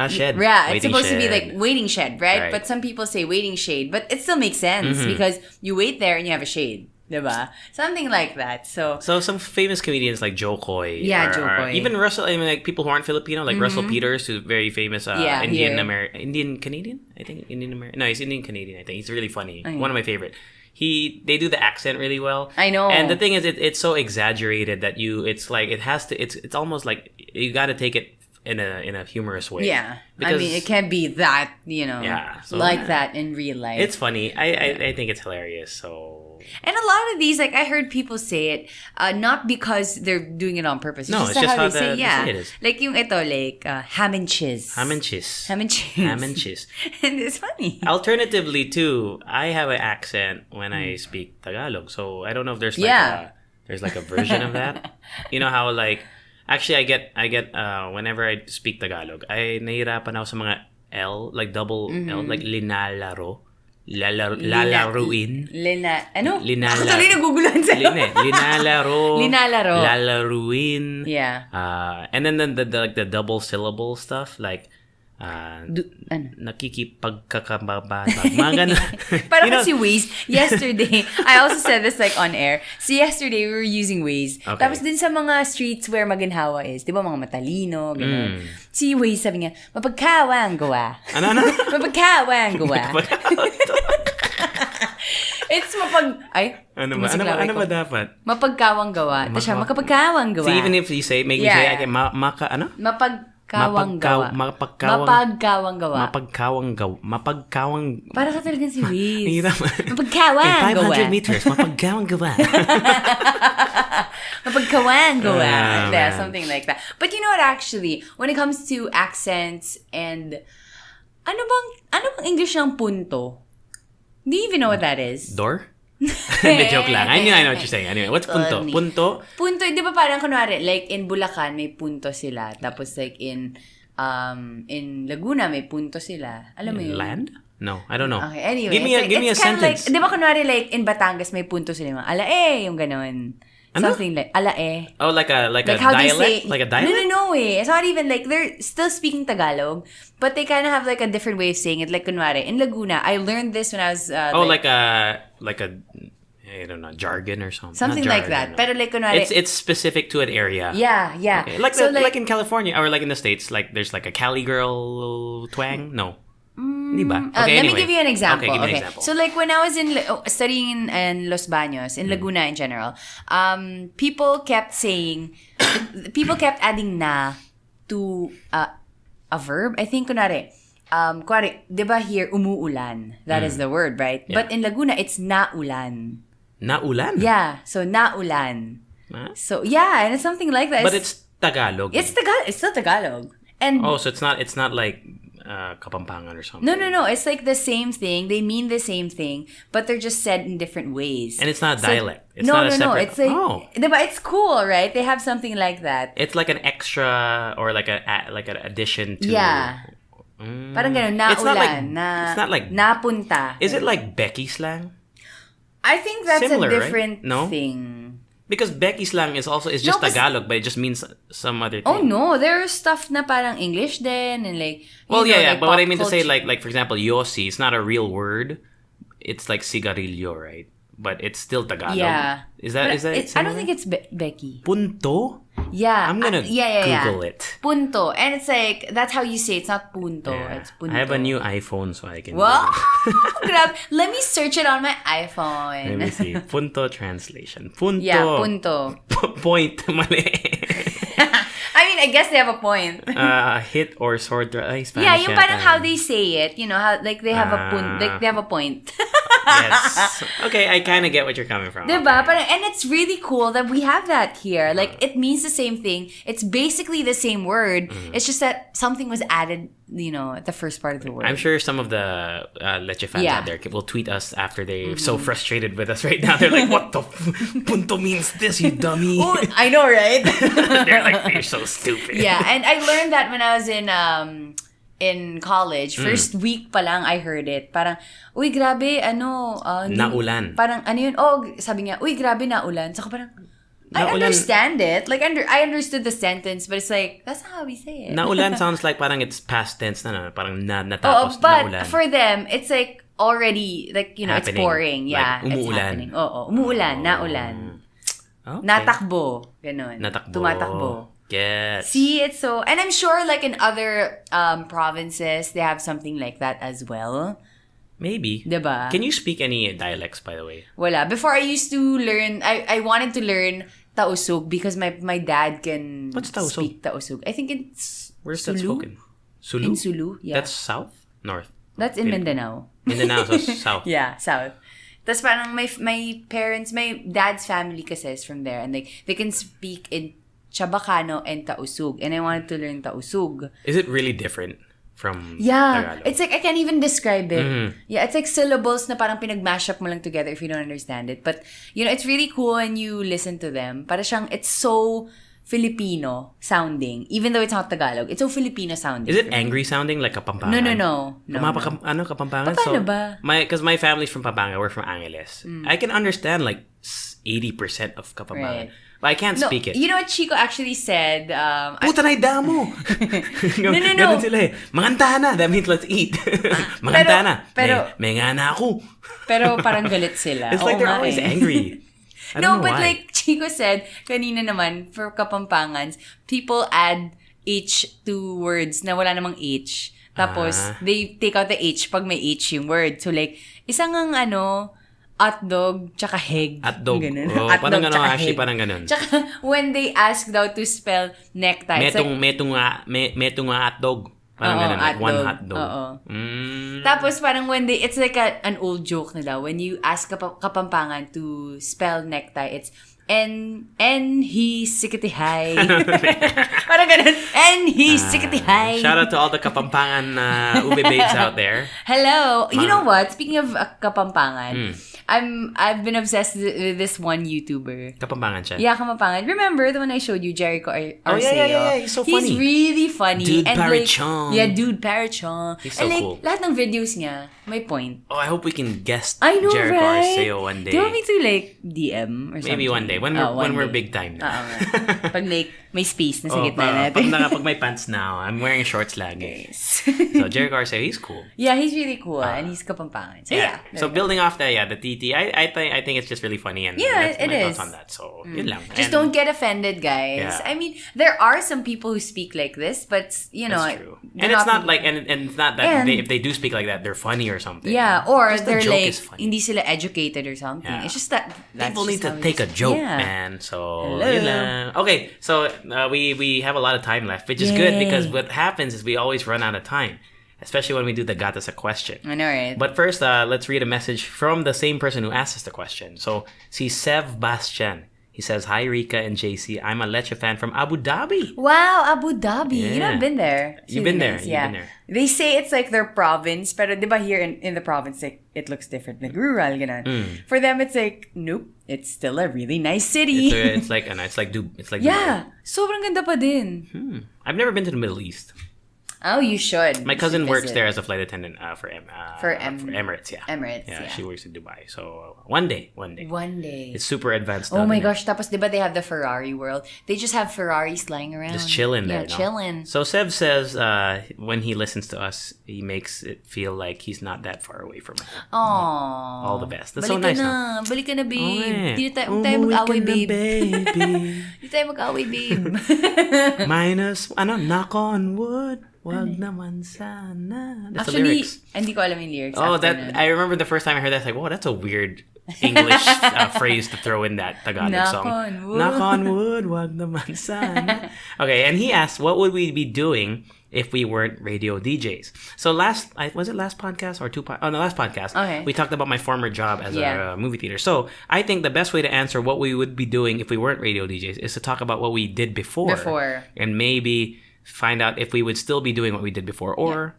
Speaker 1: Shed.
Speaker 2: Yeah, it's supposed to be like waiting shed, right? But some people say waiting shade, but it still makes sense because you wait there and you have a shade. Diba? Something like that. So
Speaker 1: some famous comedians like Joe Coy.
Speaker 2: Yeah, Joe Coy.
Speaker 1: Even Russell, I mean, like people who aren't Filipino, like Russell Peters, who's very famous Indian Canadian? I think Indian American. No, he's Indian Canadian, I think. He's really funny. One of my favorite. They do the accent really well.
Speaker 2: I know.
Speaker 1: And the thing is, it's so exaggerated that it's almost like you got to take it in a humorous way.
Speaker 2: Yeah. I
Speaker 1: Because,
Speaker 2: mean, it can't be that,
Speaker 1: Yeah, so,
Speaker 2: like that in real life.
Speaker 1: it's funny. I think it's hilarious. So
Speaker 2: And a lot of these, like, I heard people say it, not because they're doing it on purpose.
Speaker 1: No, it's just
Speaker 2: how
Speaker 1: how
Speaker 2: they say,
Speaker 1: they
Speaker 2: yeah.
Speaker 1: say it is.
Speaker 2: Like yung ito, like, ham and cheese.
Speaker 1: ham and cheese.
Speaker 2: Ham and cheese.
Speaker 1: Ham and cheese.
Speaker 2: And it's funny.
Speaker 1: Alternatively, too, I have an accent when I speak Tagalog. So I don't know if there's like
Speaker 2: Yeah.
Speaker 1: there's like a version of that. You know how like actually I get whenever I speak Tagalog, I nahihirapan ako sa mga L, like double L, like linalaro. Lalaruin.
Speaker 2: Ano?
Speaker 1: Linala-
Speaker 2: Ako tuloy naguguluhan sa'yo.
Speaker 1: Linalaro.
Speaker 2: Linalaro.
Speaker 1: Lalaruin.
Speaker 2: Yeah.
Speaker 1: And then the like the double syllable stuff like
Speaker 2: Ano?
Speaker 1: nakikipagkakababata. Mga ganun.
Speaker 2: Parang kasi Waze, yesterday, I also said this like on air. So yesterday, we were using Waze.
Speaker 1: Okay.
Speaker 2: Tapos din sa mga streets where maginhawa is, di ba mga matalino, gano'n. Si Waze sabi niya, mapagkawang gawa.
Speaker 1: Ano?
Speaker 2: Mapagkawang gawa. It's
Speaker 1: Ano ba dapat?
Speaker 2: Mapagkawang gawa. Tapos siya, makapagkawang gawa.
Speaker 1: So even if you say, make me say, okay, ano?
Speaker 2: Mapagkawang gawa.
Speaker 1: Mapagkawang gawa.
Speaker 2: Para ka talagang si Wiz.
Speaker 1: Hirap.
Speaker 2: Mapagkawang gawa.
Speaker 1: In 500 meters, mapagkawang gawa.
Speaker 2: Mapagkawang gawa.
Speaker 1: Man.
Speaker 2: Yeah, something like that. But you know what, actually, when it comes to accents and ano bang English ng punto? Do you even know what that is?
Speaker 1: Door? Hindi, joke lang. I know what you're saying. Anyway, what's punto?
Speaker 2: Funny.
Speaker 1: Punto?
Speaker 2: Punto, di ba parang kunwari, like in Bulacan, may punto sila. Tapos like in Laguna, may punto sila. Alam mo yun?
Speaker 1: Land? No, I don't know.
Speaker 2: Okay, anyway.
Speaker 1: Give me a sentence.
Speaker 2: Like, di ba kunwari, like in Batangas, may punto sila. Yung alae, yung ganon.
Speaker 1: Ano?
Speaker 2: Something like, alae.
Speaker 1: Oh, like a
Speaker 2: how they
Speaker 1: dialect?
Speaker 2: say,
Speaker 1: Like a dialect?
Speaker 2: No, eh. It's not even like, they're still speaking Tagalog, but they kind of have like a different way of saying it. Like, kunwari, in Laguna, I learned this when I was,
Speaker 1: like a I don't know, jargon or something.
Speaker 2: something
Speaker 1: Not
Speaker 2: like
Speaker 1: jargon,
Speaker 2: that.
Speaker 1: no.
Speaker 2: Pero like, kunwari,
Speaker 1: It's specific to an area.
Speaker 2: yeah.
Speaker 1: Okay. Like
Speaker 2: So,
Speaker 1: like in California or like in the States, like there's like a Cali girl twang. No. Di ba? Okay,
Speaker 2: let
Speaker 1: anyway.
Speaker 2: me give you an example.
Speaker 1: Okay, give me an example.
Speaker 2: So like when I was studying in Los Baños, in Laguna in general, people kept adding na to a verb. I think kunwari, di ba here, umuulan. That is the word, right?
Speaker 1: Yeah.
Speaker 2: But in Laguna, it's naulan.
Speaker 1: Naulan?
Speaker 2: Yeah, so naulan.
Speaker 1: Huh?
Speaker 2: So yeah, and it's something like that.
Speaker 1: But it's Tagalog.
Speaker 2: It's still Tagalog. And
Speaker 1: Oh, so it's not like Kapampangan or something.
Speaker 2: No. It's like the same thing. They mean the same thing, but they're just said in different ways.
Speaker 1: And it's not a dialect. It's
Speaker 2: no.
Speaker 1: not a separate...
Speaker 2: It's like,
Speaker 1: Oh.
Speaker 2: but it's cool, right? They have something like that.
Speaker 1: It's like an extra or like an addition to...
Speaker 2: Yeah. Parang ganun,
Speaker 1: It's not like...
Speaker 2: naulan,
Speaker 1: It's not like...
Speaker 2: napunta.
Speaker 1: Is it like Becky slang?
Speaker 2: I think that's
Speaker 1: Similar,
Speaker 2: a different
Speaker 1: right? No?
Speaker 2: thing.
Speaker 1: Because Becky slang is just
Speaker 2: No, but-
Speaker 1: Tagalog, but it just means some other thing.
Speaker 2: Oh no, there's stuff na parang English then and like.
Speaker 1: Well, yeah.
Speaker 2: like
Speaker 1: But what I
Speaker 2: pop
Speaker 1: mean to say,
Speaker 2: culture.
Speaker 1: like for example, yosi, it's not a real word. It's like cigarillo, right? But it's still Tagalog.
Speaker 2: Yeah.
Speaker 1: Is that?
Speaker 2: I don't think it's Becky.
Speaker 1: Punto?
Speaker 2: Yeah.
Speaker 1: I'm gonna Google it.
Speaker 2: Punto. And it's like, that's how you say it. It's not punto.
Speaker 1: Yeah.
Speaker 2: It's punto.
Speaker 1: I have a new iPhone, so I can.
Speaker 2: Wow!
Speaker 1: Google
Speaker 2: Grab. Let me search it on my
Speaker 1: it.
Speaker 2: iPhone.
Speaker 1: Let me see. Punto translation. Punto.
Speaker 2: Yeah, punto.
Speaker 1: Point. Mali.
Speaker 2: I mean, I guess they have a point.
Speaker 1: Hit or sword. Ay, Spanish
Speaker 2: Yeah, yung parang
Speaker 1: yata.
Speaker 2: how they say it. You know, how like they have they have a point.
Speaker 1: Yes. Okay, I kind of get what you're coming from.
Speaker 2: Diba?
Speaker 1: Okay.
Speaker 2: Parang, and it's really cool that we have that here. Like, it means the same thing. It's basically the same word. It's just that something was added, at the first part of the word.
Speaker 1: I'm sure some of the Leche fans
Speaker 2: Yeah.
Speaker 1: out there will tweet us after they're so frustrated with us right now. They're like, what the punto means this, you dummy.
Speaker 2: Oh, I know, right?
Speaker 1: They're like, you're so stupid.
Speaker 2: Yeah, and I learned that when I was in college. First week pa lang, I heard it. Parang, uy, grabe,
Speaker 1: Naulan.
Speaker 2: Parang, ano yun? Oh, sabi niya, uy, grabe, naulan. So, parang, I
Speaker 1: Naulan.
Speaker 2: understand it. Like, I understood the sentence, but it's like, that's not how we say it.
Speaker 1: Naulan sounds like parang it's past tense na. Parang
Speaker 2: Oh,
Speaker 1: natapos,
Speaker 2: but
Speaker 1: naulan.
Speaker 2: for them, it's like already, like, it's
Speaker 1: Happening.
Speaker 2: pouring. Yeah,
Speaker 1: Like,
Speaker 2: it's
Speaker 1: umuulan.
Speaker 2: happening. Oo, umuulan, naulan.
Speaker 1: Okay.
Speaker 2: Natakbo. Ganun.
Speaker 1: Natakbo.
Speaker 2: Tumatakbo.
Speaker 1: Yes.
Speaker 2: See, it's so... And I'm sure, like, in other provinces, they have something like that as well.
Speaker 1: Maybe.
Speaker 2: Diba?
Speaker 1: Can you speak any dialects, by the way?
Speaker 2: Wala. Before, I used to learn... I wanted to learn Tausug because my dad can
Speaker 1: What's Tausug?
Speaker 2: speak Tausug. I think it's
Speaker 1: Where's that
Speaker 2: Sulu?
Speaker 1: spoken? Sulu?
Speaker 2: In Sulu, yeah.
Speaker 1: That's south? North?
Speaker 2: That's in Mindanao.
Speaker 1: Mindanao, so south.
Speaker 2: Yeah, south. Tapos parang my parents, my dad's family kasi is from there. And they can speak in Chabacano and Tausug. And I wanted to learn Tausug.
Speaker 1: Is it really different from
Speaker 2: Yeah.
Speaker 1: Tagalog?
Speaker 2: It's like, I can't even describe it.
Speaker 1: Mm-hmm.
Speaker 2: Yeah, it's like syllables na parang pinag-mash up mo lang together if you don't understand it. But, it's really cool when you listen to them. Para siyang, it's so Filipino sounding. Even though it's not Tagalog. It's so Filipino sounding.
Speaker 1: Is it angry sounding like Kapampangan?
Speaker 2: No.
Speaker 1: Kapampangan?
Speaker 2: Paano ba?
Speaker 1: Because my family's from Pampanga, we're from Angeles. I can understand like 80% of Kapampangan.
Speaker 2: Right.
Speaker 1: But I can't speak it.
Speaker 2: You know what Chico actually said?
Speaker 1: Puta na damo!
Speaker 2: No.
Speaker 1: Ganun sila eh. Manganta na! That means let's eat. Manganta na.
Speaker 2: Pero,
Speaker 1: may nga na ako.
Speaker 2: Pero parang galit sila.
Speaker 1: It's like they're always angry. I don't know
Speaker 2: but
Speaker 1: why.
Speaker 2: like Chico said, kanina naman, for Kapampangans, people add H to words na wala namang H. Tapos, they take out the H pag may H yung word. So like, isang ang hotdog, tsaka heg.
Speaker 1: Hotdog.
Speaker 2: Ganun.
Speaker 1: Oh,
Speaker 2: Hotdog,
Speaker 1: parang gano'n,
Speaker 2: tsaka
Speaker 1: actually,
Speaker 2: heg.
Speaker 1: parang gano'n.
Speaker 2: Tsaka, when they ask daw to spell necktie,
Speaker 1: Metong hotdog. Parang
Speaker 2: Oo,
Speaker 1: gano'n, like one
Speaker 2: hotdog.
Speaker 1: hotdog.
Speaker 2: Oo.
Speaker 1: Mm.
Speaker 2: Tapos parang it's like an old joke na daw. When you ask Kapampangan to spell necktie, it's N-he-sikati-hi. Parang ganun. N-he-sikati-hi.
Speaker 1: Shout out to all the Kapampangan ube babes out there.
Speaker 2: Hello. You know what? Speaking of Kapampangan, I've been obsessed with this one YouTuber.
Speaker 1: Kapampangan siya.
Speaker 2: Yeah, Kapampangan. Remember the one I showed you, Jericho Arceo?
Speaker 1: Yeah. He's so funny.
Speaker 2: He's really funny.
Speaker 1: Dude
Speaker 2: and
Speaker 1: Parachon.
Speaker 2: Dude Parachon.
Speaker 1: He's so
Speaker 2: and
Speaker 1: cool.
Speaker 2: Lahat ng videos niya, may point.
Speaker 1: Oh, I hope we can guest
Speaker 2: I know,
Speaker 1: Jericho
Speaker 2: right?
Speaker 1: Arceo one day.
Speaker 2: Do you want me to DM or something?
Speaker 1: Maybe one day. When we're big time na.
Speaker 2: Pag may space na sa gitna natin.
Speaker 1: Pag may pants now, I'm wearing shorts lagi.
Speaker 2: Yes.
Speaker 1: So Jericho Arceo, he's cool.
Speaker 2: Yeah, he's really cool. And he's Kapampangan. So yeah.
Speaker 1: So building off that, the TT, I think it's just really funny. And
Speaker 2: yeah,
Speaker 1: that's
Speaker 2: it
Speaker 1: my
Speaker 2: is.
Speaker 1: thoughts on that. So yun lang.
Speaker 2: Just don't get offended, guys.
Speaker 1: Yeah.
Speaker 2: I mean, there are some people who speak like this, but
Speaker 1: That's true. And it's not like, and it's not that if they do speak like that, they're funny or something.
Speaker 2: Yeah, or
Speaker 1: just
Speaker 2: they're
Speaker 1: the joke
Speaker 2: like,
Speaker 1: is funny.
Speaker 2: hindi sila educated or something.
Speaker 1: Yeah.
Speaker 2: It's just that
Speaker 1: People need to take a joke, man. So, yun lang. Okay, so we have a lot of time left, which is good because what happens is we always run out of time, especially when we do the Got Us a Question.
Speaker 2: I know, right?
Speaker 1: But first, let's read a message from the same person who asked us the question. So, si Sev Bastian. He says, "Hi, Rica and JC. I'm a Leche fan from Abu Dhabi."
Speaker 2: Wow, Abu Dhabi.
Speaker 1: Yeah.
Speaker 2: You know, I've been there.
Speaker 1: You've been there.
Speaker 2: Yeah.
Speaker 1: You've been there.
Speaker 2: They say it's like their province, pero di ba here in the province, like, it looks different. Like rural, ganun. For them, it's like, nope, it's still a really nice city.
Speaker 1: It's like Dubai.
Speaker 2: Yeah, sobrang ganda pa din.
Speaker 1: I've never been to the Middle East.
Speaker 2: Oh, you should.
Speaker 1: My cousin works there as a flight attendant for Emirates. Yeah,
Speaker 2: Emirates.
Speaker 1: Yeah,
Speaker 2: Yeah,
Speaker 1: she works in Dubai. So one day,
Speaker 2: One day.
Speaker 1: it's super advanced.
Speaker 2: Oh my
Speaker 1: down there.
Speaker 2: gosh, tapos diba they have the Ferrari world? They just have Ferraris lying around.
Speaker 1: Just chilling there.
Speaker 2: Yeah,
Speaker 1: no?
Speaker 2: chilling.
Speaker 1: So Sev says when he listens to us, he makes it feel like he's not that far away from home.
Speaker 2: Aww.
Speaker 1: All the best. That's so nice. No?
Speaker 2: Balik ka na, babe.
Speaker 1: Okay.
Speaker 2: Di tayo mag-away, babe.
Speaker 1: baby.
Speaker 2: Di tayo mag-away, babe.
Speaker 1: Minus, knock on wood. Wag naman sana. That's
Speaker 2: Actually,
Speaker 1: the lyrics.
Speaker 2: hindi ko alam yung lyrics.
Speaker 1: Oh,
Speaker 2: after
Speaker 1: that
Speaker 2: nun.
Speaker 1: I remember the first time I heard that. I was like, whoa, that's a weird English phrase to throw in that Tagalog song.
Speaker 2: On wood.
Speaker 1: Knock on wood, wag naman sana. Okay, and he asked, what would we be doing if we weren't radio DJs? So last podcast or last podcast,
Speaker 2: okay,
Speaker 1: we talked about my former job as a movie theater. So I think the best way to answer what we would be doing if we weren't radio DJs is to talk about what we did before. And maybe find out if we would still be doing what we did before or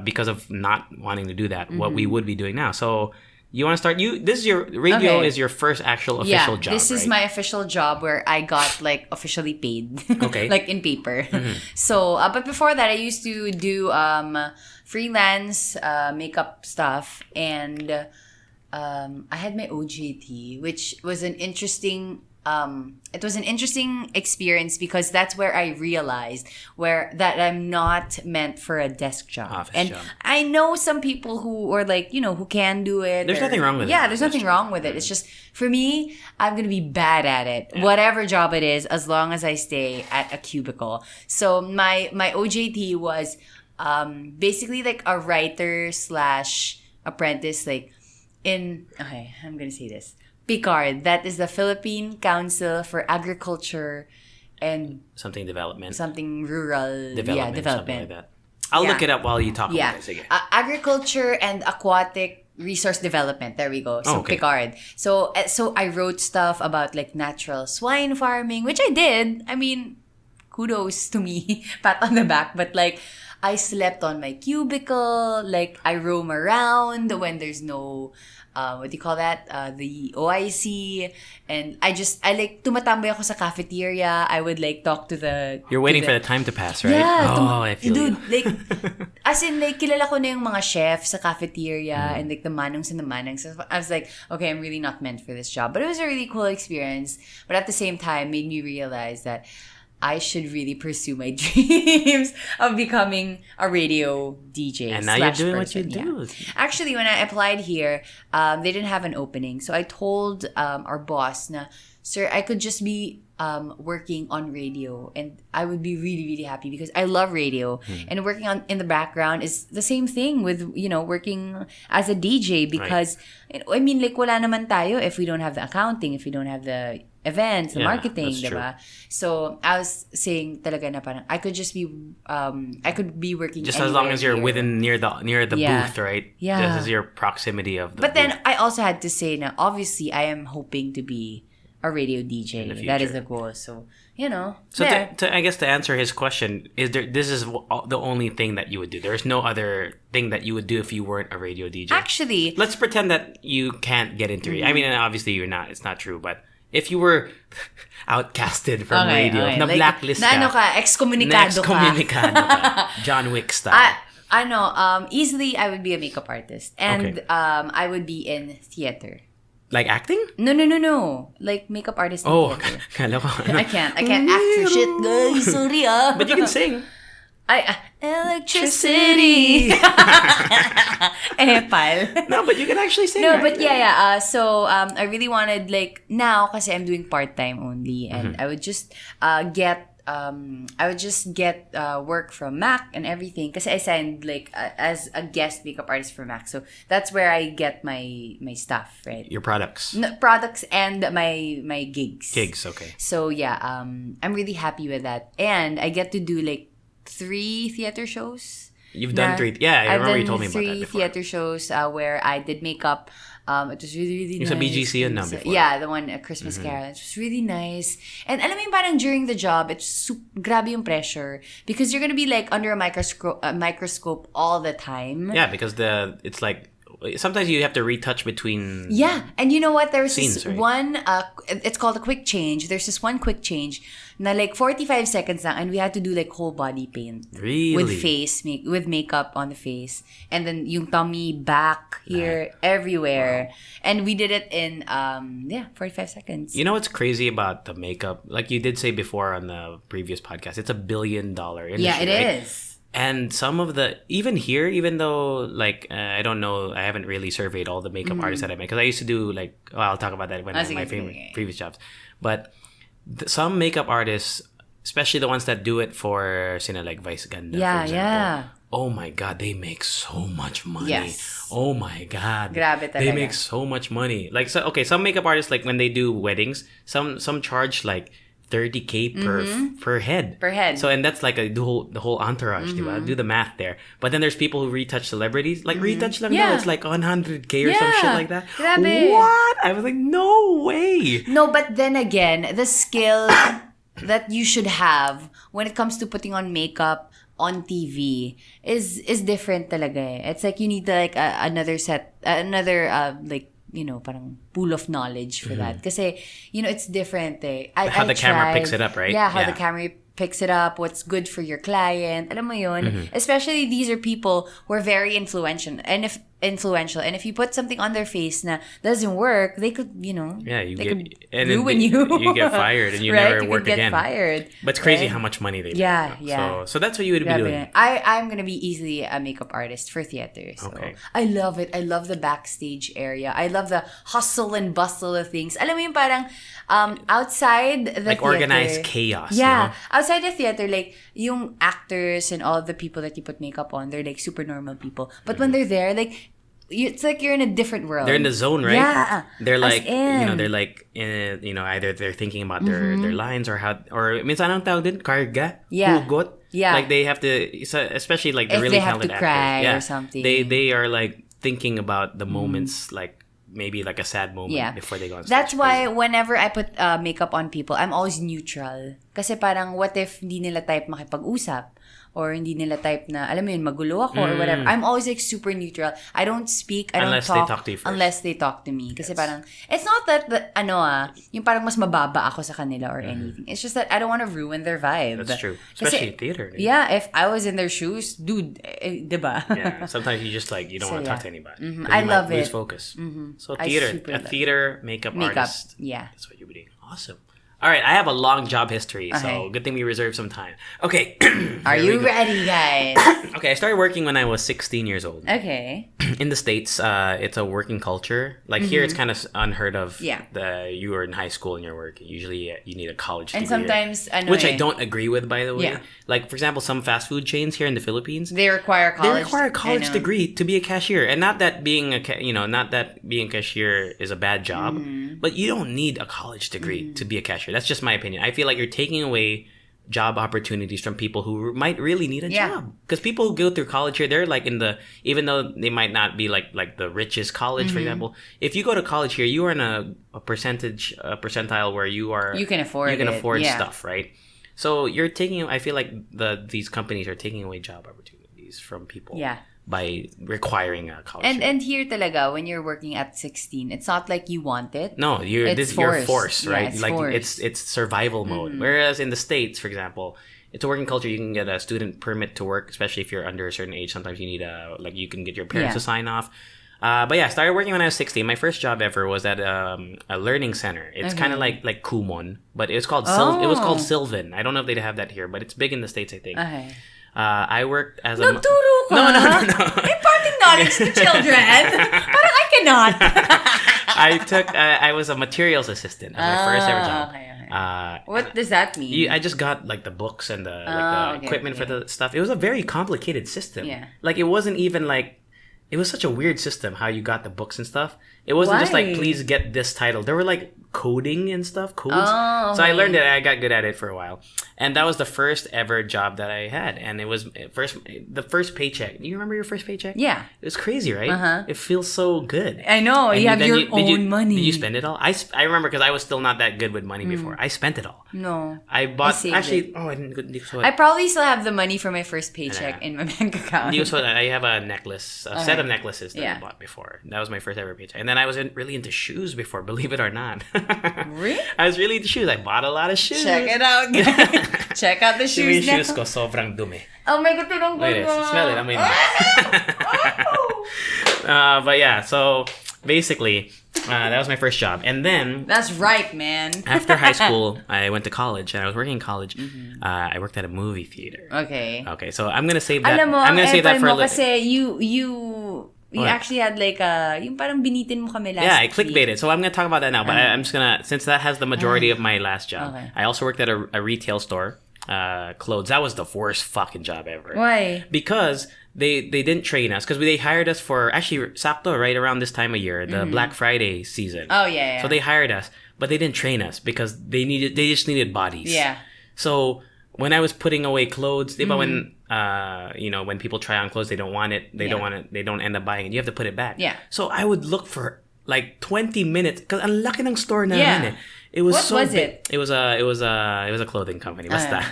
Speaker 1: because of not wanting to do that, what we would be doing now. So you want to start? This is your radio is your first actual official job.
Speaker 2: This is my official job where I got like officially paid.
Speaker 1: Okay.
Speaker 2: Like in paper. So, but before that, I used to do freelance makeup stuff, and I had my OJT, which was an interesting. It was an interesting experience because that's where I realized that I'm not meant for a desk job.
Speaker 1: Office job.
Speaker 2: I know some people who are like, who can do it.
Speaker 1: There's nothing wrong with it.
Speaker 2: Yeah, there's nothing wrong with it. It's just, for me, I'm going to be bad at it. Whatever job it is, as long as I stay at a cubicle. So my OJT was basically like a writer / apprentice, like I'm going to say this. PICARD, that is the Philippine Council for Agriculture and
Speaker 1: something development.
Speaker 2: something rural.
Speaker 1: Development.
Speaker 2: Development.
Speaker 1: Something like that. I'll look it up while you talk about it. Sige.
Speaker 2: Agriculture and aquatic resource development. There we go. So Picard. So I wrote stuff about like natural swine farming, which I did. I mean, kudos to me, pat on the back. But like, I slept on my cubicle. Like, I roam around when there's no, what do you call that? The OIC. And I like, tumatambay ako sa cafeteria. I would like talk to the...
Speaker 1: You're waiting for the time to pass, right?
Speaker 2: Yeah.
Speaker 1: I feel
Speaker 2: dude,
Speaker 1: you.
Speaker 2: like, as in, like, kilala ko na yung mga chefs sa cafeteria and like the manongs and the manangs. So I was like, okay, I'm really not meant for this job. But it was a really cool experience. But at the same time, made me realize that I should really pursue my dreams of becoming a radio DJ.
Speaker 1: And now you're doing what you do.
Speaker 2: Actually, when I applied here, they didn't have an opening. So I told our boss, na, sir, I could just be working on radio and I would be really, really happy because I love radio. And working in the background is the same thing with, working as a DJ because, I mean, like, wala naman tayo if we don't have the accounting, if we don't have the events, the marketing, diba? So I was saying talaga na parang I could just be I could be working
Speaker 1: just as long as you're within near the booth, right?
Speaker 2: Yeah.
Speaker 1: This is your proximity of the
Speaker 2: But
Speaker 1: booth.
Speaker 2: then I also had to say na obviously I am hoping to be a radio DJ. That is the goal. So,
Speaker 1: So I guess to answer his question, this is the only thing that you would do. There's no other thing that you would do if you weren't a radio DJ.
Speaker 2: Actually,
Speaker 1: let's pretend that you can't get into it. I mean, obviously you're not. It's not true, but if you were outcasted from radio, na like, blacklist ka,
Speaker 2: excommunicado ka.
Speaker 1: John Wick style.
Speaker 2: I know. Easily, I would be a makeup artist, and I would be in theater.
Speaker 1: Like acting?
Speaker 2: No. Like makeup artist in theater.
Speaker 1: Kala ko,
Speaker 2: I can't act for shit, guys. Sorry,
Speaker 1: But you can sing.
Speaker 2: Electricity. Pal.
Speaker 1: No, but you can actually sing.
Speaker 2: No,
Speaker 1: right?
Speaker 2: but yeah. So I really wanted like now kasi I'm doing part-time only and I would just get work from Mac and everything kasi I signed like as a guest makeup artist for Mac. So that's where I get my stuff, right?
Speaker 1: Your products.
Speaker 2: No, products and my gigs.
Speaker 1: Gigs, okay.
Speaker 2: So yeah, I'm really happy with that. And I get to do like 3 theater shows.
Speaker 1: You've done 3. Yeah, I remember you told me about that before.
Speaker 2: I've done 3 theater shows where I did makeup. It was really, really nice.
Speaker 1: Yung sa BGC yun na before.
Speaker 2: Yeah, the one at Christmas Carol. It was really nice. And alam mo yung parang during the job, it's grabe yung pressure. Because you're gonna be like under a microscope all the time.
Speaker 1: Yeah, because it's like, sometimes you have to retouch between
Speaker 2: and you know what? There was
Speaker 1: scenes,
Speaker 2: this
Speaker 1: right?
Speaker 2: one, it's called a quick change. There's this one quick change na like 45 seconds lang and we had to do like whole body paint.
Speaker 1: Really?
Speaker 2: With makeup on the face. And then yung tummy, back, here, everywhere. Wow. And we did it in, 45 seconds.
Speaker 1: You know what's crazy about the makeup? Like you did say before on the previous podcast, it's $1 billion industry.
Speaker 2: Yeah, it
Speaker 1: right?
Speaker 2: is.
Speaker 1: And some of the, even here, even though, like, I don't know, I haven't really surveyed all the makeup artists that I make. Because I used to do, like, I'll talk about that when my previous jobs. But some makeup artists, especially the ones that do it for, like, Vice Ganda, for example. Oh my God, they make so much money.
Speaker 2: Yes.
Speaker 1: Oh my God.
Speaker 2: Grabe talaga.
Speaker 1: They make so much money. Like, so, okay, some makeup artists, like, when they do weddings, some charge, like, 30K per head.
Speaker 2: Per head.
Speaker 1: So, and that's like the whole entourage, diba? Do the math there. But then there's people who retouch celebrities. Like, retouch lang daw. It's like 100K or some shit like that.
Speaker 2: Grabe.
Speaker 1: What? I was like, no way.
Speaker 2: No, but then again, the skill that you should have when it comes to putting on makeup on TV is different talaga eh. It's like you need like another like, parang pool of knowledge for that. Kasi, it's different eh.
Speaker 1: How the camera picks it up, right?
Speaker 2: Yeah, how the camera picks it up, what's good for your client. Alam mo yun? Especially these are people who are very influential. And if you put something on their face na doesn't work, they could, ruin you.
Speaker 1: You get fired and you
Speaker 2: right?
Speaker 1: never work again.
Speaker 2: You get fired.
Speaker 1: But it's crazy how much money they make.
Speaker 2: Yeah.
Speaker 1: So that's what you would be doing.
Speaker 2: I'm going to be easily a makeup artist for theater. So I love it. I love the backstage area. I love the hustle and bustle of things. Alam mo yung parang outside the
Speaker 1: like
Speaker 2: theater.
Speaker 1: Organized chaos.
Speaker 2: Yeah. Outside the theater, like yung actors and all the people that you put makeup on, they're like super normal people. But when they're there, like it's like you're in a different world.
Speaker 1: They're in the zone, right?
Speaker 2: Yeah.
Speaker 1: They're like,
Speaker 2: in.
Speaker 1: they're like, either they're thinking about their lines or minsan anong tawag din? Karga?
Speaker 2: Yeah.
Speaker 1: Hugot?
Speaker 2: Yeah.
Speaker 1: Like they have to, especially like the
Speaker 2: if
Speaker 1: really
Speaker 2: they have
Speaker 1: talented
Speaker 2: to cry
Speaker 1: actors.
Speaker 2: or something.
Speaker 1: They are like thinking about the moments, like maybe like a sad moment before they go on stage.
Speaker 2: That's why whenever I put makeup on people, I'm always neutral. Kasi parang what if hindi nila type makipag-usap? Or hindi nila type na, alam mo yun, magulo ako or whatever. I'm always like super neutral. I don't speak, I
Speaker 1: unless
Speaker 2: don't talk.
Speaker 1: They talk to you first.
Speaker 2: Unless they talk to me. Kasi parang, it's not that, yung parang mas mababa ako sa kanila or anything. It's just that I don't want to ruin their vibe.
Speaker 1: That's true. Especially in theater. Right?
Speaker 2: Yeah, if I was in their shoes, dude, diba?
Speaker 1: Yeah, sometimes you just like, you don't want to talk to anybody.
Speaker 2: Mm-hmm. I love it.
Speaker 1: Lose focus. Mm-hmm. So theater, makeup artist.
Speaker 2: Yeah.
Speaker 1: That's what you're doing. Awesome. All right, I have a long job history, so good thing we reserved some time. Okay.
Speaker 2: Are you ready, guys?
Speaker 1: Okay, I started working when I was 16 years old.
Speaker 2: Okay.
Speaker 1: In the States, it's a working culture. Like here, it's kind of unheard of.
Speaker 2: Yeah.
Speaker 1: You were in high school and you're working. Usually, you need a college degree.
Speaker 2: And sometimes,
Speaker 1: which I don't agree with, by the way.
Speaker 2: Yeah.
Speaker 1: Like, for example, some fast food chains here in the Philippines,
Speaker 2: they require
Speaker 1: a college degree to be a cashier. And not that being a cashier is a bad job, but you don't need a college degree to be a cashier. That's just my opinion. I feel like you're taking away job opportunities from people who might really need a job. Because people who go through college here, they're like even though they might not be like the richest college, for example, if you go to college here, you are in a percentile where you can afford stuff, right? So I feel like these companies are taking away job opportunities from people.
Speaker 2: Yeah.
Speaker 1: By requiring a college degree.
Speaker 2: And here talaga, when you're working at 16, it's not like you want it.
Speaker 1: No, you're forced, right?
Speaker 2: Yeah,
Speaker 1: like
Speaker 2: forced.
Speaker 1: it's survival mode. Whereas in the States, for example, it's a working culture. You can get a student permit to work, especially if you're under a certain age. Sometimes you need you can get your parents to sign off. But yeah, I started working when I was 16. My first job ever was at a learning center. It's kind of like Kumon, but it was called Sylvan. I don't know if they have that here, but it's big in the States, I think.
Speaker 2: Okay.
Speaker 1: I worked as a...
Speaker 2: Nagturo ka?
Speaker 1: No.
Speaker 2: Imparting knowledge to children? Parang I cannot.
Speaker 1: I was a materials assistant as my first ever job.
Speaker 2: Okay. What does that mean?
Speaker 1: I just got like the books and the equipment for the stuff. It was a very complicated system.
Speaker 2: Yeah.
Speaker 1: Like it wasn't even like... It was such a weird system how you got the books and stuff. It wasn't just like, please get this title. There were like coding and stuff, codes.
Speaker 2: Oh, okay.
Speaker 1: So I learned it. I got good at it for a while. And that was the first ever job that I had. And it was the first paycheck. Do you remember your first paycheck?
Speaker 2: Yeah.
Speaker 1: It was crazy, right? It feels so good.
Speaker 2: I know.
Speaker 1: And
Speaker 2: you have your own money.
Speaker 1: Did you spend it all? I remember because I was still not that good with money before. I spent it all.
Speaker 2: No.
Speaker 1: I bought...
Speaker 2: I
Speaker 1: didn't...
Speaker 2: I probably still have the money for my first paycheck in my bank account.
Speaker 1: I have a necklace, a set of necklaces that I bought before. That was my first ever paycheck. And then I was really into shoes before, believe it or not.
Speaker 2: Really?
Speaker 1: I was really into shoes. I bought a lot of shoes.
Speaker 2: Check it out, guys. Check out the shoes now.
Speaker 1: Yung shoes ko sobrang dumi.
Speaker 2: Oh my God, tinong
Speaker 1: Wait, smell it. I mean, but yeah, so basically, that was my first job. And then...
Speaker 2: That's right, man.
Speaker 1: After high school, I went to college, and I was working in college. I worked at a movie theater.
Speaker 2: Okay.
Speaker 1: So I'm gonna save that.
Speaker 2: Alam mo,
Speaker 1: I'm gonna save that for a little.
Speaker 2: Kasi you actually had like yung parang binitin mo kami last week.
Speaker 1: Yeah, I clickbaited. So I'm going to talk about that now. But I'm just going to, since that has the majority of my last job. Okay. I also worked at a retail store, clothes. That was the worst fucking job ever.
Speaker 2: Why?
Speaker 1: Because they didn't train us. Because they hired us for, actually, sakto, right around this time of year, the Black Friday season.
Speaker 2: Oh, yeah.
Speaker 1: So they hired us, but they didn't train us because they just needed bodies.
Speaker 2: Yeah.
Speaker 1: So when I was putting away clothes, when people try on clothes, they don't want it. They don't want it. They don't end up buying it. You have to put it back.
Speaker 2: Yeah.
Speaker 1: So I would look for like 20 minutes because ang laki ng store namin eh. It was
Speaker 2: what
Speaker 1: so
Speaker 2: was
Speaker 1: big.
Speaker 2: it?
Speaker 1: It was a clothing company. Basta.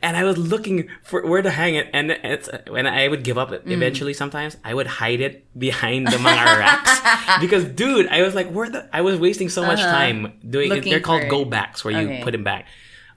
Speaker 1: And I was looking for where to hang it, and when I would give up eventually. Sometimes I would hide it behind the mga racks because, dude, I was like, I was wasting so much time doing it. They're called go backs where you put them back.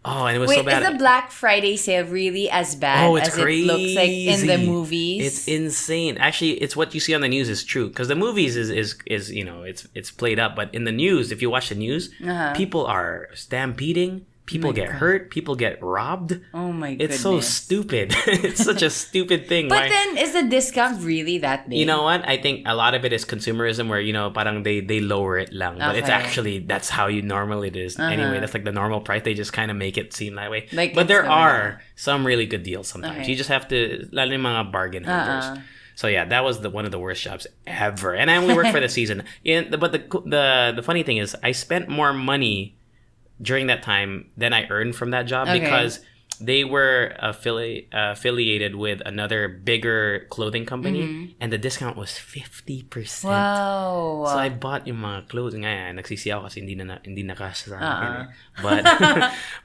Speaker 1: Oh, and it was so bad.
Speaker 2: Is the Black Friday sale really as bad as
Speaker 1: crazy.
Speaker 2: It looks like in the movies?
Speaker 1: It's insane. Actually, it's what you see on the news is true. Because the movies is it's played up. But in the news, if you watch the news, people are stampeding. People get hurt. People get robbed.
Speaker 2: Oh my goodness.
Speaker 1: It's so stupid. It's such a stupid thing.
Speaker 2: But then, is the discount really that big?
Speaker 1: You know what? I think a lot of it is consumerism where, parang they lower it lang. But it's actually, that's how normally it is. Anyway, that's like the normal price. They just kind of make it seem that way. But there are some really good deals sometimes. You just have to, lalo yung mga bargain hunters. So yeah, that was one of the worst jobs ever. And I only worked for the season. But the funny thing is, I spent more money during that time than I earned from that job because they were affiliated with another bigger clothing company, and the discount was 50%.
Speaker 2: Wow.
Speaker 1: So I bought yung mga clothes. Ngayon, nagsisiyaw kasi hindi na kasya sa akin. But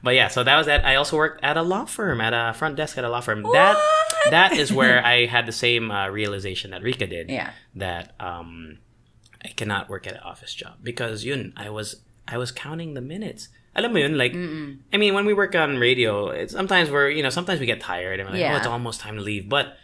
Speaker 1: but yeah, so that was that. I also worked at a law firm, at a front desk at a law firm.
Speaker 2: What?
Speaker 1: That is where I had the same realization that Rica did.
Speaker 2: Yeah.
Speaker 1: That I cannot work at an office job because I was counting the minutes. Alam mo yun, like, I mean, when we work on radio, sometimes we get tired and we're like, oh, it's almost time to leave. But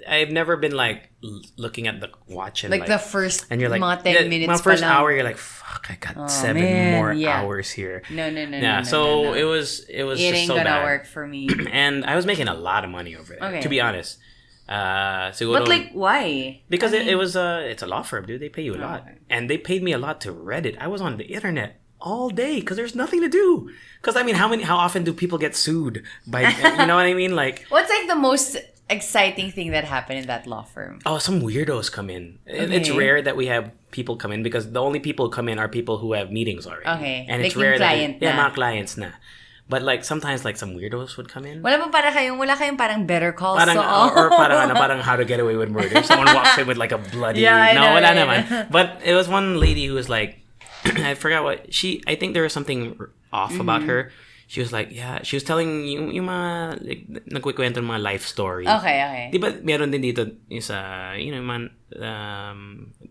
Speaker 1: I've never been like looking at the watch and
Speaker 2: like the first
Speaker 1: and you're like,
Speaker 2: mga 10 minutes
Speaker 1: my first
Speaker 2: pa lang.
Speaker 1: hour, you're like, fuck, I got 7 more hours here.
Speaker 2: No.
Speaker 1: Yeah, so it was
Speaker 2: it
Speaker 1: just
Speaker 2: ain't
Speaker 1: so
Speaker 2: gonna
Speaker 1: bad.
Speaker 2: work for me.
Speaker 1: And I was making a lot of money over there, to be honest.
Speaker 2: But like, why?
Speaker 1: Because it was it's a law firm, dude. They pay you a lot,
Speaker 2: okay.
Speaker 1: and they paid me a lot to Reddit. I was on the internet all day because there's nothing to do. Because I mean, how often do people get sued by you know what I mean? Like,
Speaker 2: what's like the most exciting thing that happened in that law firm?
Speaker 1: Oh, some weirdos come in.
Speaker 2: Okay.
Speaker 1: It's rare that we have people come in because the only people who come in are people who have meetings already.
Speaker 2: Okay,
Speaker 1: and
Speaker 2: like
Speaker 1: it's rare
Speaker 2: client
Speaker 1: that
Speaker 2: na.
Speaker 1: mga clients na. But like sometimes like some weirdos would come in.
Speaker 2: Wala kayong parang Better Call
Speaker 1: Parang,
Speaker 2: Saul.
Speaker 1: or parang How to Get Away with Murder. Someone walks in with like a bloody...
Speaker 2: I know,
Speaker 1: wala
Speaker 2: right?
Speaker 1: naman. But it was one lady who was like... I forgot what... I think there was something off about her. She was like, she was telling yung mga... Like, nagkikwento ng mga life story.
Speaker 2: Okay.
Speaker 1: Di ba meron din dito isa...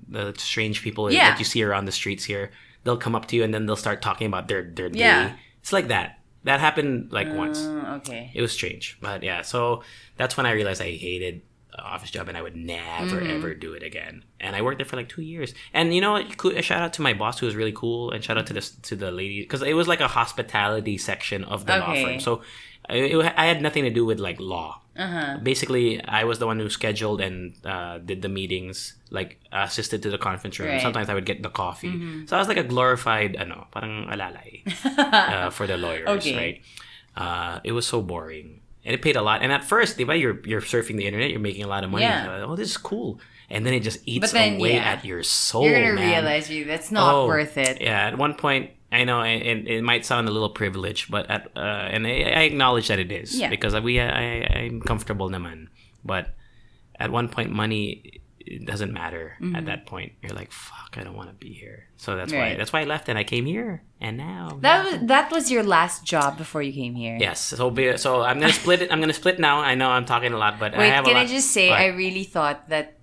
Speaker 1: the strange people that you see around the streets here. They'll come up to you and then they'll start talking about their day. It's like that. That happened like once.
Speaker 2: Okay.
Speaker 1: It was strange. But yeah, so that's when I realized I hated the office job and I would never, ever do it again. And I worked there for like 2 years. And you know, a shout out to my boss who was really cool, and shout out to the lady, because it was like a hospitality section of the law firm. So I had nothing to do with like law. Basically, I was the one who scheduled and did the meetings, like assisted to the conference room.
Speaker 2: Right.
Speaker 1: Sometimes I would get the coffee. So I was like a glorified, parang alalay for the lawyers, right? It was so boring. And it paid a lot. And at first, diba, you're surfing the internet, you're making a lot of money.
Speaker 2: Yeah.
Speaker 1: Like, oh, this is cool. And then it just eats away at your soul,
Speaker 2: You're going to
Speaker 1: man.
Speaker 2: realize that's not worth it.
Speaker 1: Yeah, at one point, I know it might sound a little privileged, but and I acknowledge that it is.
Speaker 2: Yeah.
Speaker 1: Because I'm comfortable naman. But at one point, money, it doesn't matter at that point. You're like, fuck, I don't want to be here. So that's why I left and I came here. And now
Speaker 2: that was your last job before you came here.
Speaker 1: Yes. So I'm gonna split it. I'm gonna split now. I know I'm talking a lot, but
Speaker 2: wait,
Speaker 1: I have a lot.
Speaker 2: can I just say I really thought that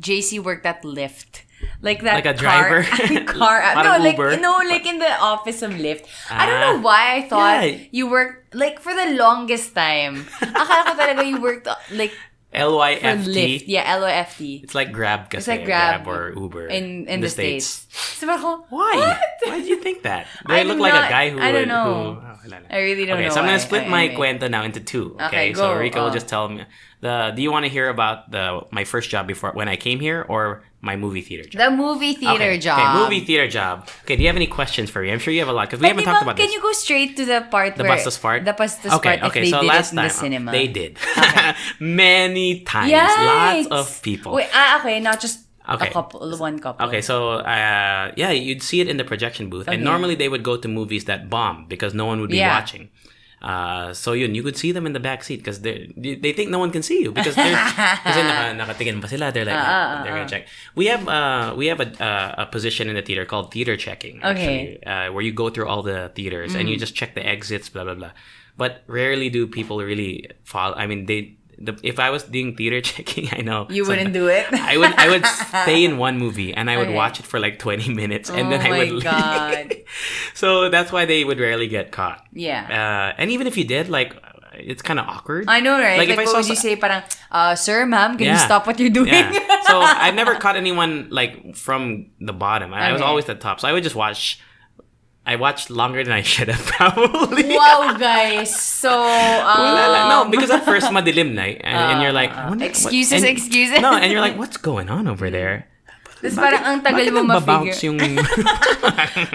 Speaker 2: JC worked at Lyft. Like that,
Speaker 1: like a driver,
Speaker 2: Uber. Like in the office of Lyft. I don't know why I thought you worked like for the longest time. Akala ko talaga you worked like
Speaker 1: LYFT.
Speaker 2: Yeah, LYFT.
Speaker 1: It's like Grab, kasi,
Speaker 2: it's like Grab
Speaker 1: or Uber
Speaker 2: in the States. So
Speaker 1: why?
Speaker 2: What?
Speaker 1: Why did you think that? I look like a guy who
Speaker 2: I don't know. I really don't know.
Speaker 1: Okay, so I'm gonna split my
Speaker 2: anyway.
Speaker 1: cuento now into two.
Speaker 2: Okay,
Speaker 1: so
Speaker 2: go.
Speaker 1: Rica will just tell me do you want to hear about my first job before when I came here, or my movie theater job?
Speaker 2: The movie theater job.
Speaker 1: Okay, movie theater job. Okay, do you have any questions for me? I'm sure you have a lot because we haven't talked about this.
Speaker 2: Can you go straight to the part
Speaker 1: the
Speaker 2: where
Speaker 1: Bastos part?
Speaker 2: The Bastos part. If they
Speaker 1: so
Speaker 2: did
Speaker 1: last
Speaker 2: it in the
Speaker 1: time
Speaker 2: cinema.
Speaker 1: they did
Speaker 2: Okay.
Speaker 1: many times.
Speaker 2: Yikes.
Speaker 1: Lots of people.
Speaker 2: Wait, okay, not just
Speaker 1: Okay.
Speaker 2: one couple.
Speaker 1: Okay, so you'd see it in the projection booth, and normally they would go to movies that bomb because no one would be watching. So you could see them in the back seat because they think no one can see you because nakatingin pa sila. They're like they're gonna check. We have a position in the theater called theater checking.
Speaker 2: Okay.
Speaker 1: Actually, where you go through all the theaters and you just check the exits, blah blah blah. But rarely do people really follow. I mean, if I was doing theater checking, I know
Speaker 2: you wouldn't do it.
Speaker 1: I would stay in one movie and I would watch it for like 20 minutes and then I would leave.
Speaker 2: God.
Speaker 1: So that's why they would rarely get caught.
Speaker 2: Yeah.
Speaker 1: And even if you did, like, it's kind of awkward.
Speaker 2: I know, right? Like if what would you say? Parang, sir, ma'am, can you stop what you're doing?
Speaker 1: Yeah. So I've never caught anyone like from the bottom. I was always at the top. So I would just watch. I watched longer than I should have probably.
Speaker 2: Wow, guys. So,
Speaker 1: no, because at first madilim na and you're like,
Speaker 2: excuses.
Speaker 1: No, and you're like, what's going on over there?
Speaker 2: Tapos parang ang tagal mo ma-figure.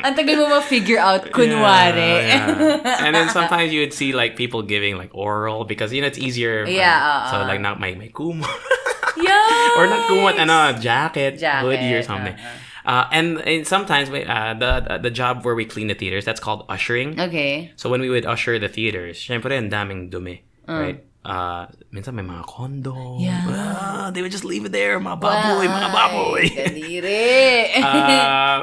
Speaker 2: Ang tagal mo ma-figure out, kunwari.
Speaker 1: Yeah. And then sometimes you would see like people giving like oral because it's easier.
Speaker 2: Yeah.
Speaker 1: So like not my kumo.
Speaker 2: Yeah.
Speaker 1: Or not kumot, jacket, hoodie or something. And sometimes the job where we clean the theaters, that's called ushering.
Speaker 2: Okay.
Speaker 1: So when we would usher the theaters, syempre ang daming dumi, right? Minsan may mga condo.
Speaker 2: Yeah.
Speaker 1: They would just leave it there, mga baboy.
Speaker 2: Kadiri.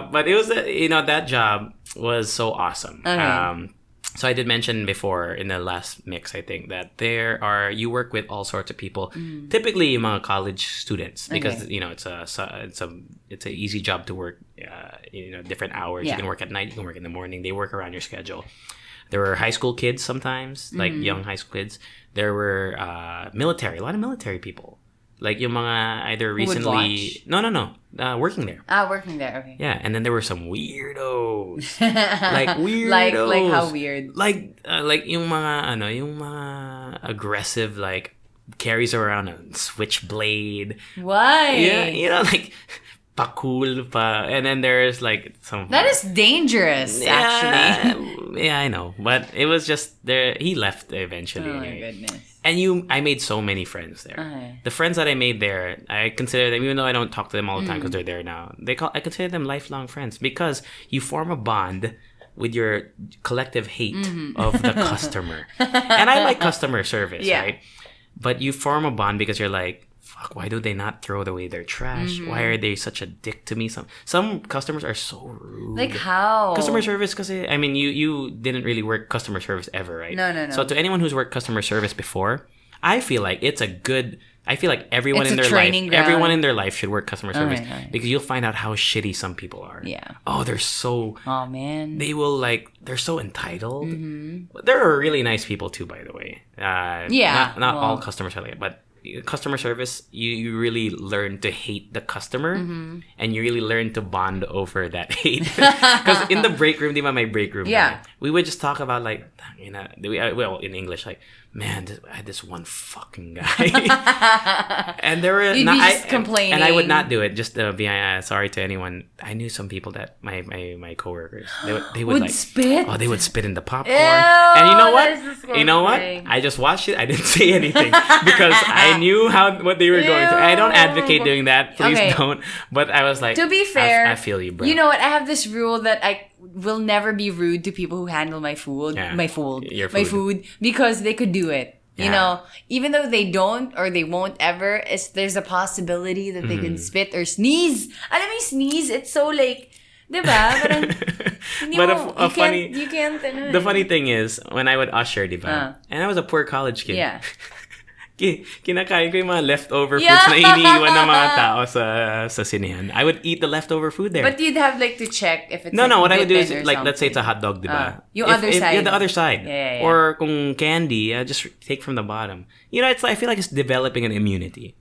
Speaker 1: But it was, that job was so awesome.
Speaker 2: Okay.
Speaker 1: So I did mention before in the last mix, I think, that you work with all sorts of people. Typically, yung mga college students, because it's a easy job to work. Different hours. You can work at night. You can work in the morning. They work around your schedule. There were high school kids sometimes, like young high school kids. There were a lot of military people. Like yung mga either recently... No. Working there.
Speaker 2: Working there, okay.
Speaker 1: Yeah, and then there were some weirdos. Like weirdos.
Speaker 2: Like how weird?
Speaker 1: Like yung mga aggressive, like, carries around a switchblade.
Speaker 2: Why?
Speaker 1: Yeah, like... pa-cool pa. And then there's like some...
Speaker 2: That is dangerous, actually.
Speaker 1: Yeah, I know. But it was just there. He left eventually.
Speaker 2: Oh my goodness.
Speaker 1: And I made so many friends there.
Speaker 2: Okay.
Speaker 1: The friends that I made there, I consider them, even though I don't talk to them all the time because they're there now, I consider them lifelong friends because you form a bond with your collective hate of the customer. And I like customer service, right? But you form a bond because you're like, fuck, why do they not throw away their trash? Why are they such a dick to me? Some customers are so rude.
Speaker 2: Like how?
Speaker 1: Customer service, because I mean, you didn't really work customer service ever, right?
Speaker 2: No.
Speaker 1: So to anyone who's worked customer service before, I feel like everyone everyone in their life should work customer service because you'll find out how shitty some people are.
Speaker 2: Yeah.
Speaker 1: Oh, they're so...
Speaker 2: Oh, man.
Speaker 1: They're so entitled. There are really nice people too, by the way. Not all customers are like it, but customer service, you really learn to hate the customer and you really learn to bond over that hate. Because in the break room, di ba may break room?
Speaker 2: Yeah.
Speaker 1: Right? We would just talk about like, in English, like, man, I had this one fucking guy. And there were...
Speaker 2: You'd be just complaining.
Speaker 1: And I would not do it, just to be sorry to anyone. I knew some people that, my coworkers, they would like...
Speaker 2: spit?
Speaker 1: Oh, they would spit in the popcorn.
Speaker 2: Ew,
Speaker 1: and you know what?
Speaker 2: that is disgusting.
Speaker 1: You know what? I just watched it. I didn't say anything because I knew what they were going through. I don't advocate doing that. Please don't. But I was like...
Speaker 2: To be fair...
Speaker 1: I feel you, bro.
Speaker 2: You know what? I have this rule that I will never be rude to people who handle my food.
Speaker 1: Yeah.
Speaker 2: My food.
Speaker 1: Your
Speaker 2: My
Speaker 1: food.
Speaker 2: food. Because they could do it.
Speaker 1: Yeah.
Speaker 2: You know, even though they don't or they won't ever, there's a possibility that they can spit or sneeze. Alam mo yung sneeze, it's so like, diba? Parang, you can't.
Speaker 1: The funny thing is, when I would usher, diba? And I was a poor college kid.
Speaker 2: Yeah.
Speaker 1: Kinakain ko yung mga leftover foods na iniiwan ng mga tao sa sinehan. I would eat the leftover food there.
Speaker 2: But you'd have like to check if it's
Speaker 1: No, what I would do is,
Speaker 2: like,
Speaker 1: let's say it's a hot dog, diba?
Speaker 2: Yung other side.
Speaker 1: Yeah, the other side.
Speaker 2: Yeah.
Speaker 1: Or kung candy, I just take from the bottom. I feel like it's developing an immunity.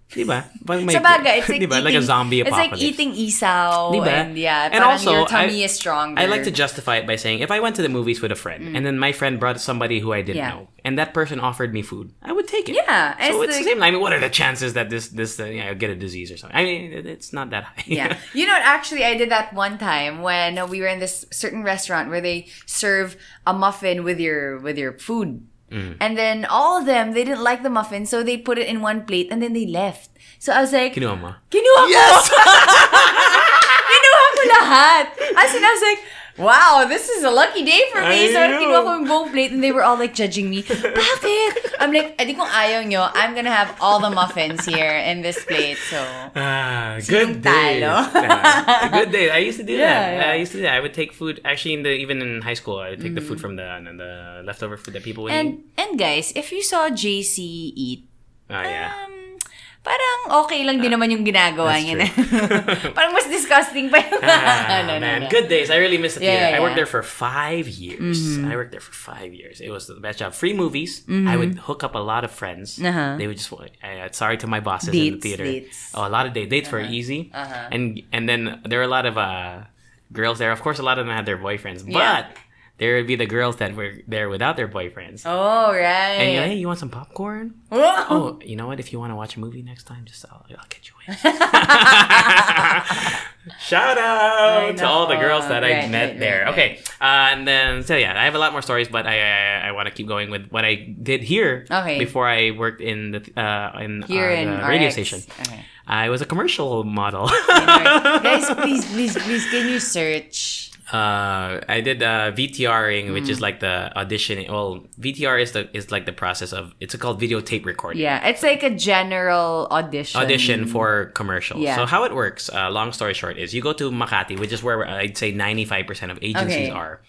Speaker 1: Diba?
Speaker 2: Sabagay, it's like
Speaker 1: diba? Like a zombie apocalypse.
Speaker 2: It's like eating isaw.
Speaker 1: Diba?
Speaker 2: And also, your tummy is stronger.
Speaker 1: I like to justify it by saying, if I went to the movies with a friend, and then my friend brought somebody who I didn't know, and that person offered me food, I would take it.
Speaker 2: Yeah.
Speaker 1: So it's the same. I mean, what are the chances that this I'll get a disease or something? I mean, it's not that high.
Speaker 2: Yeah. You know what? Actually, I did that one time when we were in this certain restaurant where they serve a muffin with your food. And then all of them, they didn't like the muffin, so they put it in one plate and then they left. So I was like,
Speaker 1: Kinuha mo?
Speaker 2: Kinuha ko!
Speaker 1: Yes!
Speaker 2: Kinuha ko lahat! As in, I was like, wow, this is a lucky day for me. So kinuha ko yung buong plate and they were all like judging me. Bakit? I'm like, edi kung ayaw nyo, I'm gonna have all the muffins here in this plate. So,
Speaker 1: good day. Good day. I used to do that.
Speaker 2: Yeah.
Speaker 1: I used to do that. I would take food, actually, even in high school, I would take the food from the leftover food that people would eat.
Speaker 2: And guys, if you saw JC eat, parang okay lang din naman yung ginagawa niya. Parang mas disgusting pa yun.
Speaker 1: No. Good days. I really miss the theater.
Speaker 2: Yeah.
Speaker 1: I worked there for 5 years. It was the best job. Free movies. I would hook up a lot of friends. They would just... sorry to my bosses in the theater.
Speaker 2: Dates.
Speaker 1: Oh, a lot of dates. Dates were easy. And then there were a lot of girls there. Of course, a lot of them had their boyfriends. But... there would be the girls that were there without their boyfriends.
Speaker 2: Oh, right.
Speaker 1: And you're like, hey, you want some popcorn? Oh, you know what? If you want to watch a movie next time, just I'll get you in. Shout out to all the girls that I met there.
Speaker 2: Right.
Speaker 1: Okay, and then so yeah, I have a lot more stories, but I want to keep going with what I did here before I worked in the radio station.
Speaker 2: Okay.
Speaker 1: I was a commercial model.
Speaker 2: Guys, please, can you search?
Speaker 1: I did VTRing, which is like the auditioning. Well, VTR is like the process of, it's called videotape recording.
Speaker 2: Yeah, it's like a general audition
Speaker 1: for commercials.
Speaker 2: Yeah.
Speaker 1: So how it works, long story short, is you go to Makati, which is where I'd say 95% of agencies are,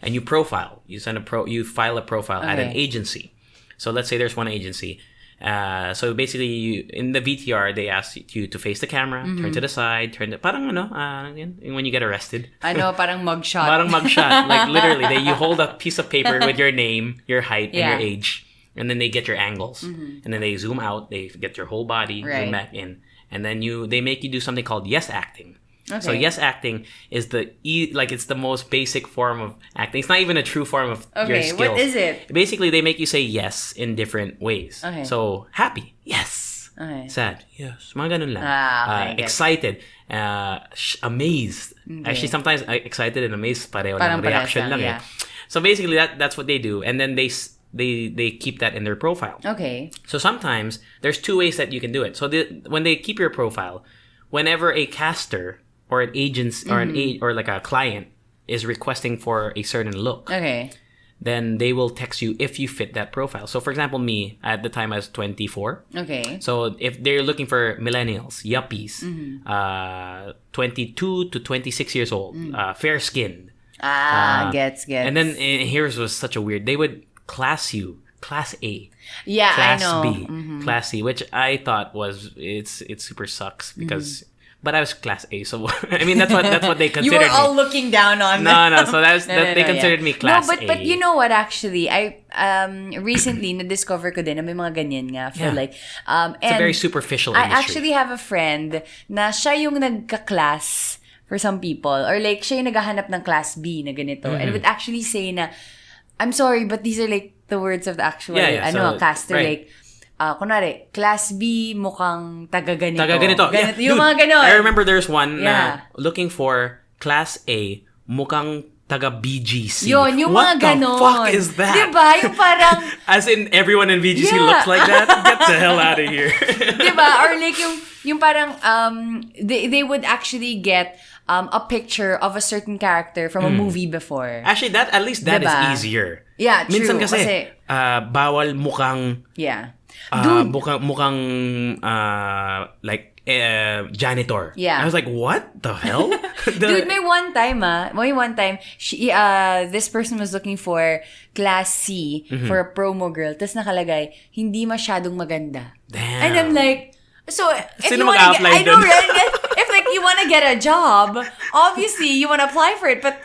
Speaker 1: and you profile. You you file a profile at an agency. So let's say there's one agency. So basically, in the VTR, they ask you to face the camera, turn to the side, parang when you get arrested.
Speaker 2: Parang mugshot.
Speaker 1: Parang mugshot. Like literally, you hold a piece of paper with your name, your height, and your age, and then they get your angles, and then they zoom out, they get your whole body, zoom back in, and then they make you do something called yes acting. Okay. So yes acting is it's the most basic form of acting. It's not even a true form of your skills.
Speaker 2: What is it?
Speaker 1: Basically, they make you say yes in different ways.
Speaker 2: Okay.
Speaker 1: So happy, yes.
Speaker 2: Okay.
Speaker 1: Sad, yes. Mga ganun lang. Excited, amazed. Okay. Actually, sometimes excited and amazed pareho lang reaction lang.
Speaker 2: Yeah.
Speaker 1: So basically, that's what they do, and then they keep that in their profile.
Speaker 2: Okay.
Speaker 1: So sometimes there's two ways that you can do it. So when they keep your profile, whenever a caster or an agent or like a client is requesting for a certain look, then they will text you if you fit that profile. So for example, me at the time I was 24. Okay. So if they're looking for millennials, yuppies, 22 to 26 years old, fair skinned.
Speaker 2: Gets.
Speaker 1: And then here's was such a weird. They would class you. Class A.
Speaker 2: Yeah,
Speaker 1: Class
Speaker 2: I know.
Speaker 1: B. Class C, which I thought it's super sucks because but I was class A, so I mean that's what they considered.
Speaker 2: You were all looking down on them.
Speaker 1: No. So they considered me class A.
Speaker 2: But you know what? Actually, I recently na-discover ko din na may mga ganyan nga for
Speaker 1: it's a very superficial industry.
Speaker 2: I actually have a friend na siya yung nagka-class for some people, or like siya yung naghahanap ng class B na ganito, and would actually say na, I'm sorry, but these are like the words of the actual caster, like. Kunwari, class B mukhang taga-ganito.
Speaker 1: Taga-ganito.
Speaker 2: Ganito.
Speaker 1: Yeah.
Speaker 2: Yung mga ganon.
Speaker 1: I remember there's one na looking for class A mukhang taga-BGC.
Speaker 2: Yun, yung
Speaker 1: what
Speaker 2: mga ganon.
Speaker 1: What the fuck is that?
Speaker 2: Diba? Yung parang...
Speaker 1: As in, everyone in VGC looks like that? Get the hell out of here.
Speaker 2: Diba? Or like yung parang, they would actually get a picture of a certain character from a movie before.
Speaker 1: Actually, at least that
Speaker 2: diba?
Speaker 1: is easier.
Speaker 2: Yeah, true.
Speaker 1: Minsan kasi bawal mukhang...
Speaker 2: Yeah.
Speaker 1: mukhang like janitor.
Speaker 2: Yeah.
Speaker 1: I was like, what the hell?
Speaker 2: Dude, may one time, she, this person was looking for class C for a promo girl. Tapos nakalagay, hindi masyadong maganda.
Speaker 1: Damn.
Speaker 2: And I'm like, so if
Speaker 1: Sino
Speaker 2: you want to
Speaker 1: mag-apply
Speaker 2: get, I know, right? If like you want to get a job, obviously you want to apply for it, but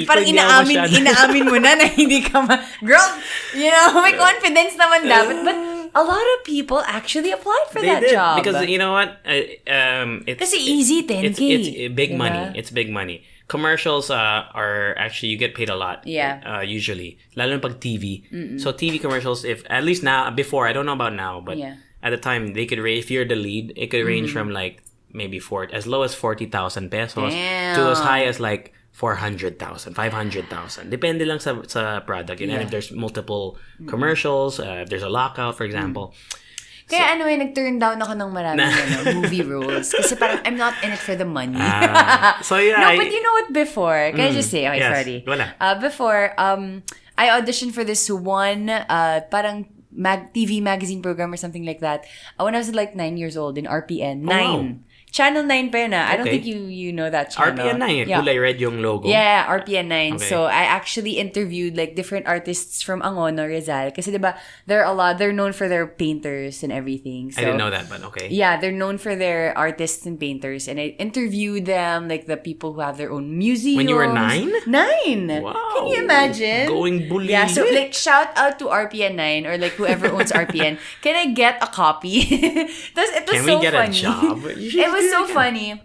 Speaker 2: parang inaamin mo na hindi ka girl, you know, may confidence naman dapat, but a lot of people actually applied for that job.
Speaker 1: Because you know what? It's
Speaker 2: kasi easy, 10K.
Speaker 1: It's big money. It's big money. Commercials are actually, you get paid a lot.
Speaker 2: Yeah.
Speaker 1: Usually. Lalo na pag TV. So TV commercials, if at least now, before, I don't know about now, but at the time, they could range, if you're the lead, it could range from like maybe as low as 40,000 pesos to as high as like 400,000, 500,000. Depende lang sa product. And if there's multiple commercials, if there's a lockout, for example.
Speaker 2: Kaya nag-turn down ako ng maraming movie roles. Kasi parang, I'm not in it for the money.
Speaker 1: So yeah.
Speaker 2: No, but you know what, before, can I just say, okay,
Speaker 1: yes,
Speaker 2: sorry.
Speaker 1: Wala.
Speaker 2: Before, I auditioned for this one, parang TV magazine program or something like that. When I was like 9 years old in RPN. 9. Wow. Channel 9 pa yun I don't think you know that channel.
Speaker 1: RPN 9, kulay red yung logo.
Speaker 2: Yeah, RPN 9. Okay. So, I actually interviewed like different artists from Angono, Rizal. Kasi diba, they're known for their painters and everything. So,
Speaker 1: I didn't know that, but okay.
Speaker 2: Yeah, they're known for their artists and painters. And I interviewed them, like the people who have their own museums.
Speaker 1: When you were 9?
Speaker 2: 9!
Speaker 1: Wow.
Speaker 2: Can you imagine?
Speaker 1: Going bully.
Speaker 2: Yeah, so like shout out to RPN 9 or like whoever owns RPN. Can I get a copy? It was
Speaker 1: Can
Speaker 2: so
Speaker 1: we get
Speaker 2: funny.
Speaker 1: a job?
Speaker 2: It was so funny.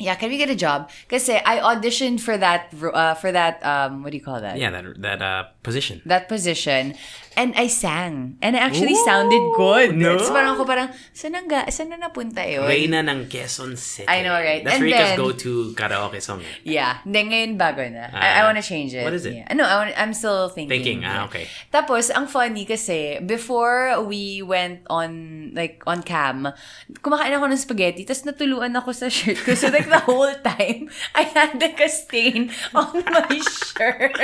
Speaker 2: Yeah, can we get a job? Kasi I auditioned for that what do you call that?
Speaker 1: Yeah, that position.
Speaker 2: That position. And I sang. And I actually sounded good.
Speaker 1: No.
Speaker 2: So saan na napunta yun?
Speaker 1: Reyna ng Quezon City.
Speaker 2: I know, right?
Speaker 1: That's
Speaker 2: And
Speaker 1: Rica's
Speaker 2: then,
Speaker 1: go-to karaoke song.
Speaker 2: Yeah. Then ngayon bago na. I want to change it.
Speaker 1: What is it?
Speaker 2: Yeah. No, I'm still thinking.
Speaker 1: Okay.
Speaker 2: Tapos, ang funny kasi, before we went on cam, kumakain ako ng spaghetti, tapos natuluan ako sa shirt ko. So, the whole time, I had the stain on my shirt.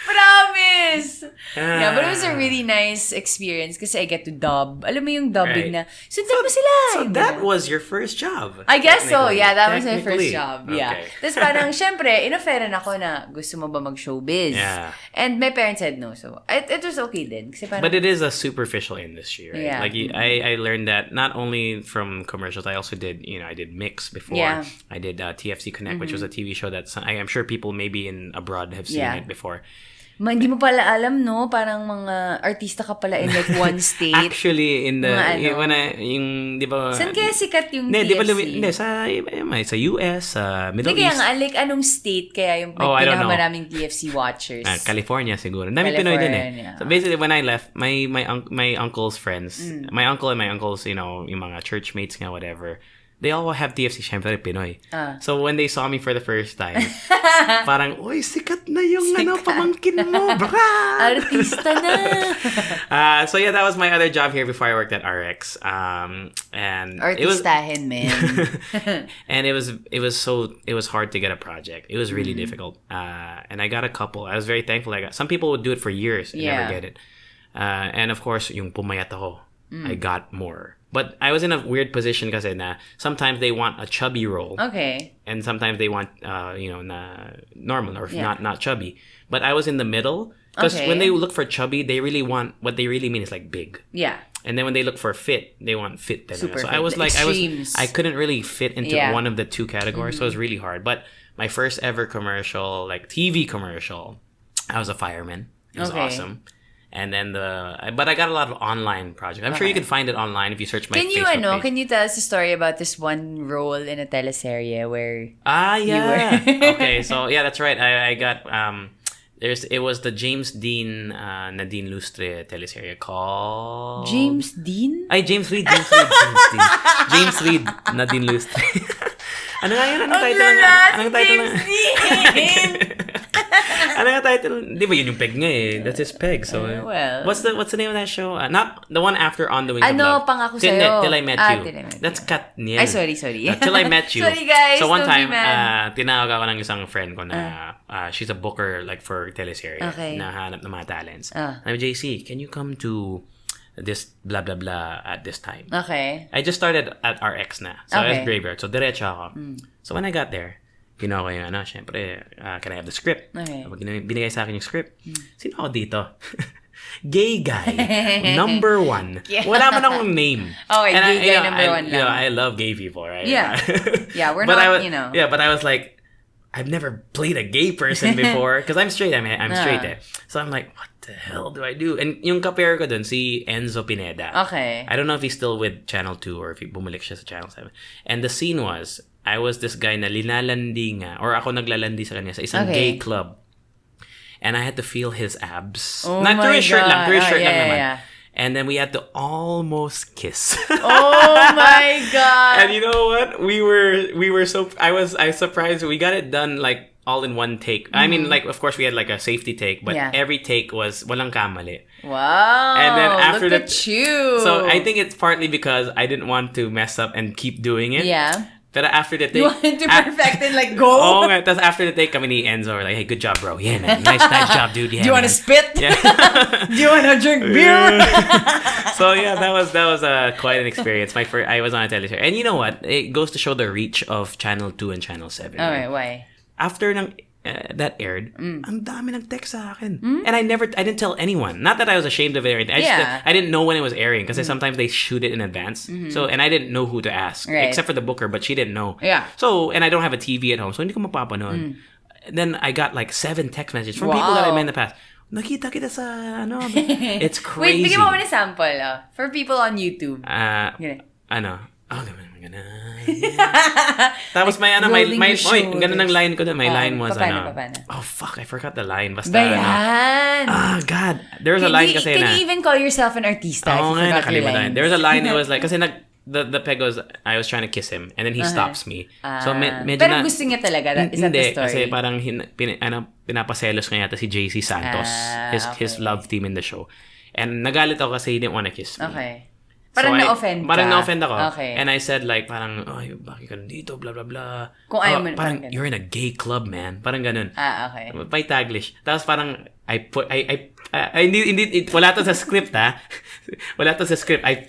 Speaker 2: Promise! Yeah, but it was a really nice experience kasi I get to dub. Alam mo yung dubbing na, sundan mo sila!
Speaker 1: So that was your first job?
Speaker 2: I guess so. Yeah, that was my first job.
Speaker 1: Okay.
Speaker 2: Yeah. Tapos parang, syempre, in-offeran ako na, gusto mo ba mag-showbiz?
Speaker 1: Yeah.
Speaker 2: And my parents said no. So, it was okay din. Kasi parang,
Speaker 1: but it is a superficial industry, right?
Speaker 2: Yeah.
Speaker 1: Like, I learned that not only from commercials, I also did, I did Mix before.
Speaker 2: Yeah.
Speaker 1: I did TFC Connect, which was a TV show that I'm sure people maybe in abroad have seen it before.
Speaker 2: Hindi mo pala alam, no? Parang mga artista ka pala in like one state.
Speaker 1: Actually, in the, di ba?
Speaker 2: Saan kaya sikat yung TFC?
Speaker 1: Di ba, sa US, Middle
Speaker 2: Kaya
Speaker 1: East.
Speaker 2: nga, like, anong state kaya yung pinakamaraming TFC watchers?
Speaker 1: California, siguro. Dami Pinoy din eh. So basically, when I left, my uncle's friends, my uncle and my uncle's, yung mga church mates nga, whatever, they all have TFC, syempre Pinoy. So when they saw me for the first time, parang, uy, sikat na yung pamangkin mo, bra!
Speaker 2: Artista na!
Speaker 1: So yeah, that was my other job here before I worked at RX. And
Speaker 2: Artistahin, man.
Speaker 1: and it was hard to get a project. It was really difficult. And I got a couple. I was very thankful. Some people would do it for years and never get it. And of course, yung pumayat ako, I got more. But I was in a weird position kasi na sometimes they want a chubby role.
Speaker 2: Okay.
Speaker 1: And sometimes they want, na normal or not chubby. But I was in the middle. Because when they look for chubby, they really want, what they really mean is like big.
Speaker 2: Yeah.
Speaker 1: And then when they look for fit, they want fit.
Speaker 2: Super
Speaker 1: so
Speaker 2: fit.
Speaker 1: I was like, I couldn't really fit into one of the two categories. So it was really hard. But my first ever commercial, like TV commercial, I was a fireman. It was awesome. And then but I got a lot of online projects. I'm sure you can find it online if you search my Facebook page.
Speaker 2: Can you tell us a story about this one role in a teleserye where
Speaker 1: yeah.
Speaker 2: you were?
Speaker 1: Okay, so yeah, that's right. I got it was the James Dean Nadine Lustre teleserye called
Speaker 2: James Dean?
Speaker 1: Ay, James Reid, James Reid, Nadine Lustre. Ano nga yun? Anong title ng
Speaker 2: Dean!
Speaker 1: Ano nga title? Di ba yun yung peg nga eh? That's his peg. So,
Speaker 2: well.
Speaker 1: What's the name of that show? Not the one after On the Wings of Love.
Speaker 2: Pangako sa'yo.
Speaker 1: Till I Met You. That's Katniel.
Speaker 2: Ay, sorry.
Speaker 1: Till I Met You.
Speaker 2: Sorry guys.
Speaker 1: So one time, tinawag ako ng isang friend ko na she's a booker like for teleserye.
Speaker 2: Okay.
Speaker 1: Na hanap ng mga talents. I'm JC, can you come to this blah blah blah at this time?
Speaker 2: Okay.
Speaker 1: I just started at RX na. So I was graveyard. So diretso ako. So when I got there, ginawa ko yung syempre, can I have the script?
Speaker 2: Okay.
Speaker 1: Binigay sa akin yung script. Sino ako dito? Gay guy. Number 1. Yeah. Wala man akong name.
Speaker 2: Okay, and gay guy number 1 lang.
Speaker 1: I love gay people, right?
Speaker 2: Yeah. Yeah, we're
Speaker 1: but
Speaker 2: not,
Speaker 1: Yeah, but I was like, I've never played a gay person before. Because I'm straight. I'm straight eh. So I'm like, what the hell do I do? And yung kapare ko dun, si Enzo Pineda.
Speaker 2: Okay.
Speaker 1: I don't know if he's still with Channel 2 or if he bumalik siya sa Channel 7. And the scene was, I was this guy na linalandi nga, or ako naglalandi sa kanya sa isang gay club. And I had to feel his abs.
Speaker 2: Oh
Speaker 1: Not through his shirt lang. Through his shirt lang naman.
Speaker 2: Yeah.
Speaker 1: And then we had to almost kiss.
Speaker 2: Oh my God.
Speaker 1: And you know what? We were so, I was surprised. We got it done like all in one take. I mean, like, of course we had like a safety take, but every take was walang kamali.
Speaker 2: Wow.
Speaker 1: And then after
Speaker 2: look at you.
Speaker 1: So I think it's partly because I didn't want to mess up and keep doing it.
Speaker 2: Yeah.
Speaker 1: But after the take...
Speaker 2: You wanted to perfect it, like, go?
Speaker 1: Oh, nga. Tapos after the take, kami ni Enzo were like, hey, good job, bro. Yeah, man. Nice job, dude. Yeah,
Speaker 2: do you want to spit?
Speaker 1: Yeah.
Speaker 2: Do you want to drink beer?
Speaker 1: So, yeah, that was quite an experience. I was on a teleseries. And you know what? It goes to show the reach of Channel 2 and Channel 7.
Speaker 2: Okay, why?
Speaker 1: After that aired, ang dami ng text sa akin. And I didn't tell anyone. Not that I was ashamed of it or anything. I didn't know when it was airing because sometimes they shoot it in advance. So, and I didn't know who to ask.
Speaker 2: Right.
Speaker 1: Except for the booker, but she didn't know.
Speaker 2: Yeah.
Speaker 1: So, and I don't have a TV at home, so hindi ko mapapanood. Then I got like 7 text messages from people that I met in the past. Nakita kita sa, It's crazy.
Speaker 2: Wait, bigyan mo kami ng sample, for people on YouTube.
Speaker 1: Ano? Oh, Tapos may ganun ang line ko doon. My line was,
Speaker 2: paano?
Speaker 1: oh fuck, I forgot the line. Basta,
Speaker 2: Bayan!
Speaker 1: God. There was a line kasi
Speaker 2: Can you even call yourself an artista if you forgot your line?
Speaker 1: There was a line that was like, kasi the peg was, I was trying to kiss him, and then he stops me. So, medyo
Speaker 2: pero gusto niya talaga, is that the story?
Speaker 1: Kasi parang, pinapaselos nga yata si JC Santos, his love team in the show. And nagalit ako kasi he didn't want to kiss me.
Speaker 2: Okay. Parang na-offend ka.
Speaker 1: Parang na-offend ako.
Speaker 2: Okay.
Speaker 1: And I said like, parang, bakit ka nandito, blah, blah, blah.
Speaker 2: Kung ayaw mo,
Speaker 1: parang, you're in a gay club, man. Parang ganun.
Speaker 2: Okay.
Speaker 1: May Taglish. Tapos parang, hindi, wala to sa script, ha? Wala to sa script. I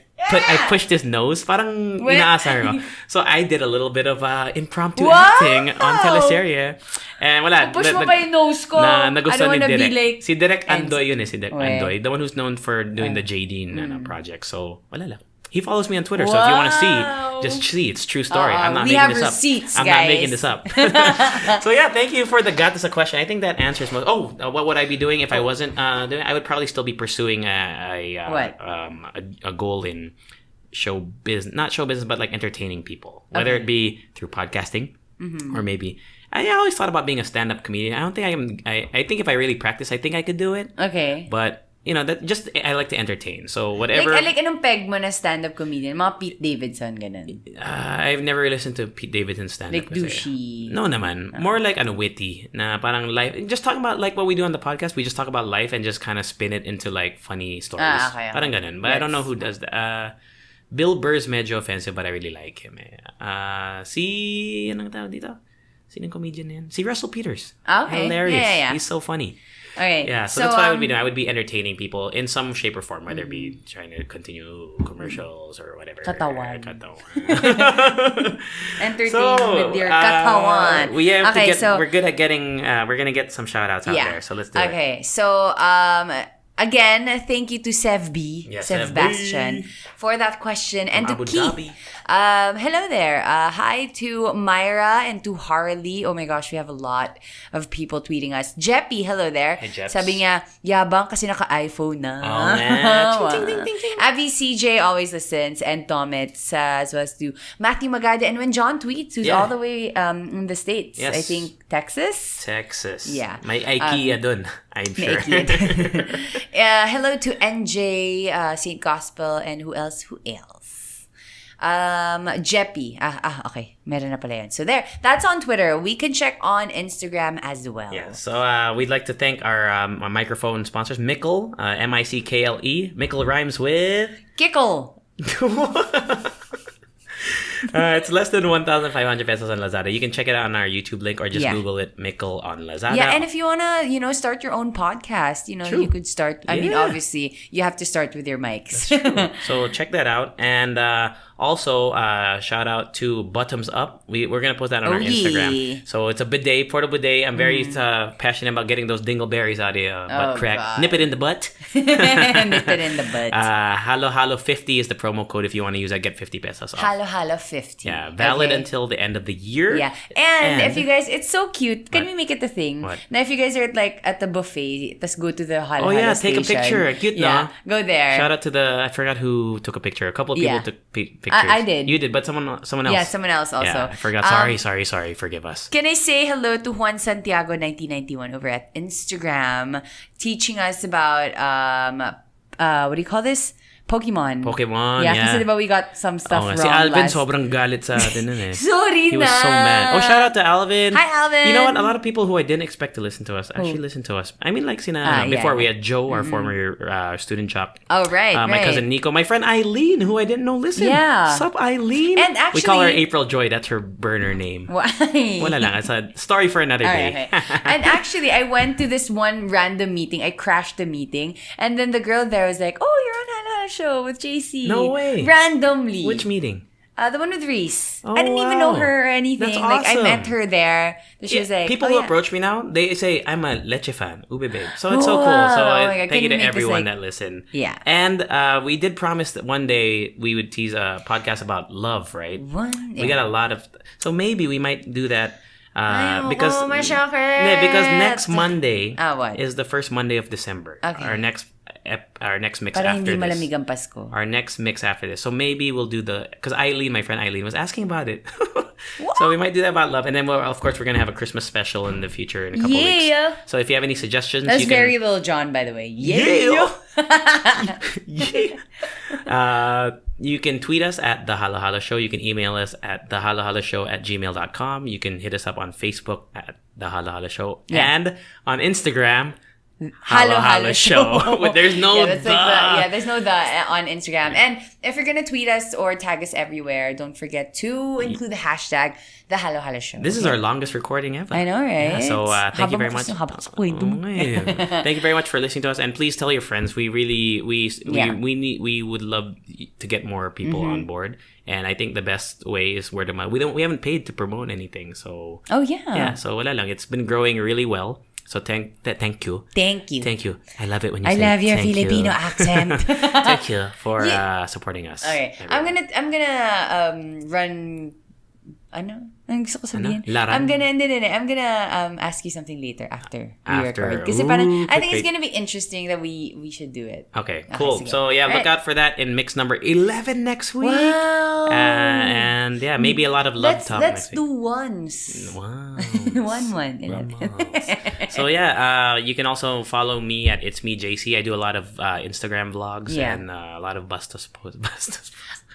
Speaker 1: pushed his nose. Parang inaasar ko. So I did a little bit of impromptu acting on teleserye. And wala.
Speaker 2: Push mo pa yung nose ko.
Speaker 1: Nagustuhan ni Direk.
Speaker 2: Like,
Speaker 1: Si Direk Andoy yun si Direk Andoy. The one who's known for doing the JD project. So, wala lang. He follows me on Twitter, so if you want to see, just see. It's a true story. I'm not making this up.
Speaker 2: Receipts,
Speaker 1: I'm not making this up. So yeah, thank you for the got this a question. I think that answers most. What would I be doing if I wasn't doing? I would probably still be pursuing a goal in show business, not show business, but like entertaining people, whether it be through podcasting or maybe. I always thought about being a stand-up comedian. I don't think I am. I think if I really practice, I think I could do it.
Speaker 2: Okay,
Speaker 1: but. That just I like to entertain. So whatever.
Speaker 2: Like anong peg mo na stand-up comedian? Mga Pete Davidson, ganun.
Speaker 1: I've never listened to Pete Davidson stand-up.
Speaker 2: Like douchey.
Speaker 1: No naman. More like witty. Na parang life. Just talking about like what we do on the podcast. We just talk about life and just kind of spin it into like funny stories.
Speaker 2: Okay.
Speaker 1: Parang ganun. But I don't know who does that. Bill Burr's medyo offensive, but I really like him. Anong tawag dito? Sinong comedian na yan? Si Russell Peters.
Speaker 2: Okay.
Speaker 1: Hilarious.
Speaker 2: Yeah.
Speaker 1: He's so funny.
Speaker 2: Okay.
Speaker 1: Yeah, so that's what I would be doing. I would be entertaining people in some shape or form, whether it be trying to continue commercials or whatever.
Speaker 2: Katawan. Entertain
Speaker 1: So,
Speaker 2: with your katawan.
Speaker 1: We're good at getting. We're gonna get some shout outs out there. So let's do it.
Speaker 2: Okay, so again, thank you to Sev B,
Speaker 1: Yes,
Speaker 2: Sev
Speaker 1: Sev
Speaker 2: Bastian,
Speaker 1: B.
Speaker 2: for that question, and to
Speaker 1: Abu
Speaker 2: Keith.
Speaker 1: Dhabi.
Speaker 2: Hello there. Hi to Myra and to Harley. Oh my gosh, we have a lot of people tweeting us. Jeppy, hello there.
Speaker 1: Hey, Jeps.
Speaker 2: Sabi niya, yabang kasi naka-iPhone na.
Speaker 1: Oh, man. Ting, ting, ting, ting.
Speaker 2: Abby CJ always listens, and Tomits, as well as to Matthew Magada. And when John tweets, who's all the way in the States,
Speaker 1: Yes.
Speaker 2: I think Texas?
Speaker 1: Yeah. May IKEA dun, I'm sure.
Speaker 2: Hello to NJ, St. Gospel, and who else? Jeppy. Okay. Meron na pala yun. So there. That's on Twitter. We can check on Instagram as well.
Speaker 1: Yeah. So we'd like to thank our microphone sponsors, Mickle, Mickle. Mickle rhymes with...
Speaker 2: Kickle.
Speaker 1: It's less than 1,500 pesos on Lazada. You can check it out on our YouTube link or just Google it, Mickle on Lazada.
Speaker 2: Yeah, and if you want to, start your own podcast, you could start. I mean, obviously, you have to start with your mics.
Speaker 1: So check that out. And also, shout out to Bottoms Up. We're going to post that on our Instagram. So it's a bidet, portable bidet. I'm very passionate about getting those dingleberries out of your butt crack.
Speaker 2: God.
Speaker 1: Nip it in the butt.
Speaker 2: Nip it in the butt.
Speaker 1: Halo 50 is the promo code if you want to use that. Get 50 pesos off.
Speaker 2: Halo 50.
Speaker 1: Yeah, valid until the end of the year.
Speaker 2: Yeah, and if you guys, it's so cute. Can we make it a thing?
Speaker 1: What?
Speaker 2: Now, if you guys are at the buffet, let's go to the Halo
Speaker 1: take a
Speaker 2: station.
Speaker 1: picture. Cute,
Speaker 2: yeah, no? Go there.
Speaker 1: Shout out to I forgot who took a picture. A couple of people took pictures.
Speaker 2: I did.
Speaker 1: You did, but someone else.
Speaker 2: Yeah, someone else also.
Speaker 1: Yeah, I forgot. Sorry. Forgive us.
Speaker 2: Can I say hello to Juan Santiago 1991 over at Instagram, teaching us about what do you call this? Pokemon. Yeah, kasi diba we got some stuff wrong
Speaker 1: si Alvin sobrang galit sa atin nun eh.
Speaker 2: Sorry
Speaker 1: He was so mad. Shout out to Alvin.
Speaker 2: Hi, Alvin.
Speaker 1: You know what? A lot of people who I didn't expect to listen to us actually listen to us. I mean, like, before we had Joe, our former student chop.
Speaker 2: Oh, right,
Speaker 1: My cousin Nico. My friend Eileen, who I didn't know listened.
Speaker 2: Yeah.
Speaker 1: Sup, Eileen?
Speaker 2: And actually...
Speaker 1: We call her April Joy. That's her burner name.
Speaker 2: Why?
Speaker 1: Wala lang. It's a story for another day.
Speaker 2: Okay. And actually, I went to this one random meeting. I crashed the meeting. And then the girl there was like, oh, you're on Hala Show with JC.
Speaker 1: No way.
Speaker 2: Randomly.
Speaker 1: Which meeting?
Speaker 2: The one with Reese. I didn't even know her or anything.
Speaker 1: That's
Speaker 2: Like,
Speaker 1: awesome.
Speaker 2: I met her there. She was like,
Speaker 1: people who approach me now, they say, I'm a Leche fan. Ube babe. So it's so cool. So thank you to everyone that listened.
Speaker 2: Yeah.
Speaker 1: And we did promise that one day we would tease a podcast about love, right? We got a lot of... So maybe we might do that. Because next Monday is the first Monday of December.
Speaker 2: Okay.
Speaker 1: Our next our next mix
Speaker 2: Para
Speaker 1: after
Speaker 2: hindi
Speaker 1: this.
Speaker 2: malamig ang Pasko.
Speaker 1: Our next mix after this. So maybe we'll do because Eileen, my friend Eileen, was asking about it. So we might do that about love. And then, of course, we're going to have a Christmas special in the future in a couple weeks. So if you have any suggestions,
Speaker 2: That's
Speaker 1: you can...
Speaker 2: very Lil Jon, by the way.
Speaker 1: Yeah! You can tweet us at The Halo Halo Show. You can email us at thehalahalo@gmail.com. You can hit us up on Facebook at The Halo Halo Show.
Speaker 2: Yeah.
Speaker 1: And on Instagram...
Speaker 2: Halo Halo Show.
Speaker 1: There's no
Speaker 2: there's no the on Instagram. And if you're gonna tweet us or tag us everywhere, don't forget to include the hashtag the Halo Halo Show.
Speaker 1: This is our longest recording ever.
Speaker 2: I know, right?
Speaker 1: Yeah, so thank you very much. Thank you very much for listening to us, and please tell your friends. We really we would love to get more people on board. And I think the best way is word of mouth. We haven't paid to promote anything, so so wala lang. It's been growing really well. So thank you.
Speaker 2: Thank you.
Speaker 1: Thank you. I love it when you
Speaker 2: I
Speaker 1: say
Speaker 2: love your
Speaker 1: thank
Speaker 2: Filipino
Speaker 1: you.
Speaker 2: accent.
Speaker 1: Thank you for supporting us.
Speaker 2: Okay.
Speaker 1: Everyone.
Speaker 2: I'm gonna run. Ano? Ang gusto ko sabihin?
Speaker 1: Laran?
Speaker 2: I'm gonna ask you something later after we record. Kasi parang, I think it's gonna be interesting that we should do it.
Speaker 1: Okay, cool.
Speaker 2: Sige.
Speaker 1: So look out for that in mix number 11 next week.
Speaker 2: Wow.
Speaker 1: And maybe a lot of love talk
Speaker 2: Let's
Speaker 1: next
Speaker 2: do
Speaker 1: week.
Speaker 2: ones.
Speaker 1: Wow.
Speaker 2: 11.
Speaker 1: So you can also follow me at It's Me JC. I do a lot of Instagram vlogs and a lot of Bastos posts.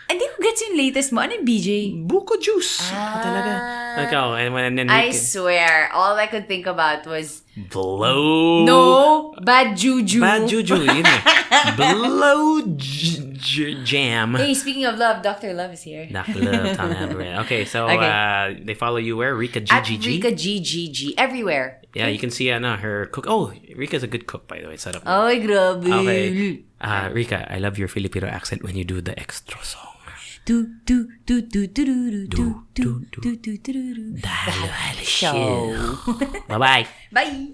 Speaker 2: Hindi ko gets yung latest mo. Ano yung BJ?
Speaker 1: Buko juice. Talaga. Ikaw, and then
Speaker 2: I swear, all I could think about was
Speaker 1: blow.
Speaker 2: No, bad juju.
Speaker 1: Bad juju, yun eh. Blow jam.
Speaker 2: Hey, speaking of love, Dr. Love is here.
Speaker 1: Dr. Love, Tom Amber. Okay, so they follow you where? Rica G.
Speaker 2: At Rica G. Everywhere.
Speaker 1: Yeah, you can see her cook. Oh, Rica's a good cook, by the way. Set up.
Speaker 2: Ay, grabe.
Speaker 1: Okay. Rica, I love your Filipino accent when you do the extra song.
Speaker 2: The
Speaker 1: Halo Halo Show. Bye-bye.
Speaker 2: Bye.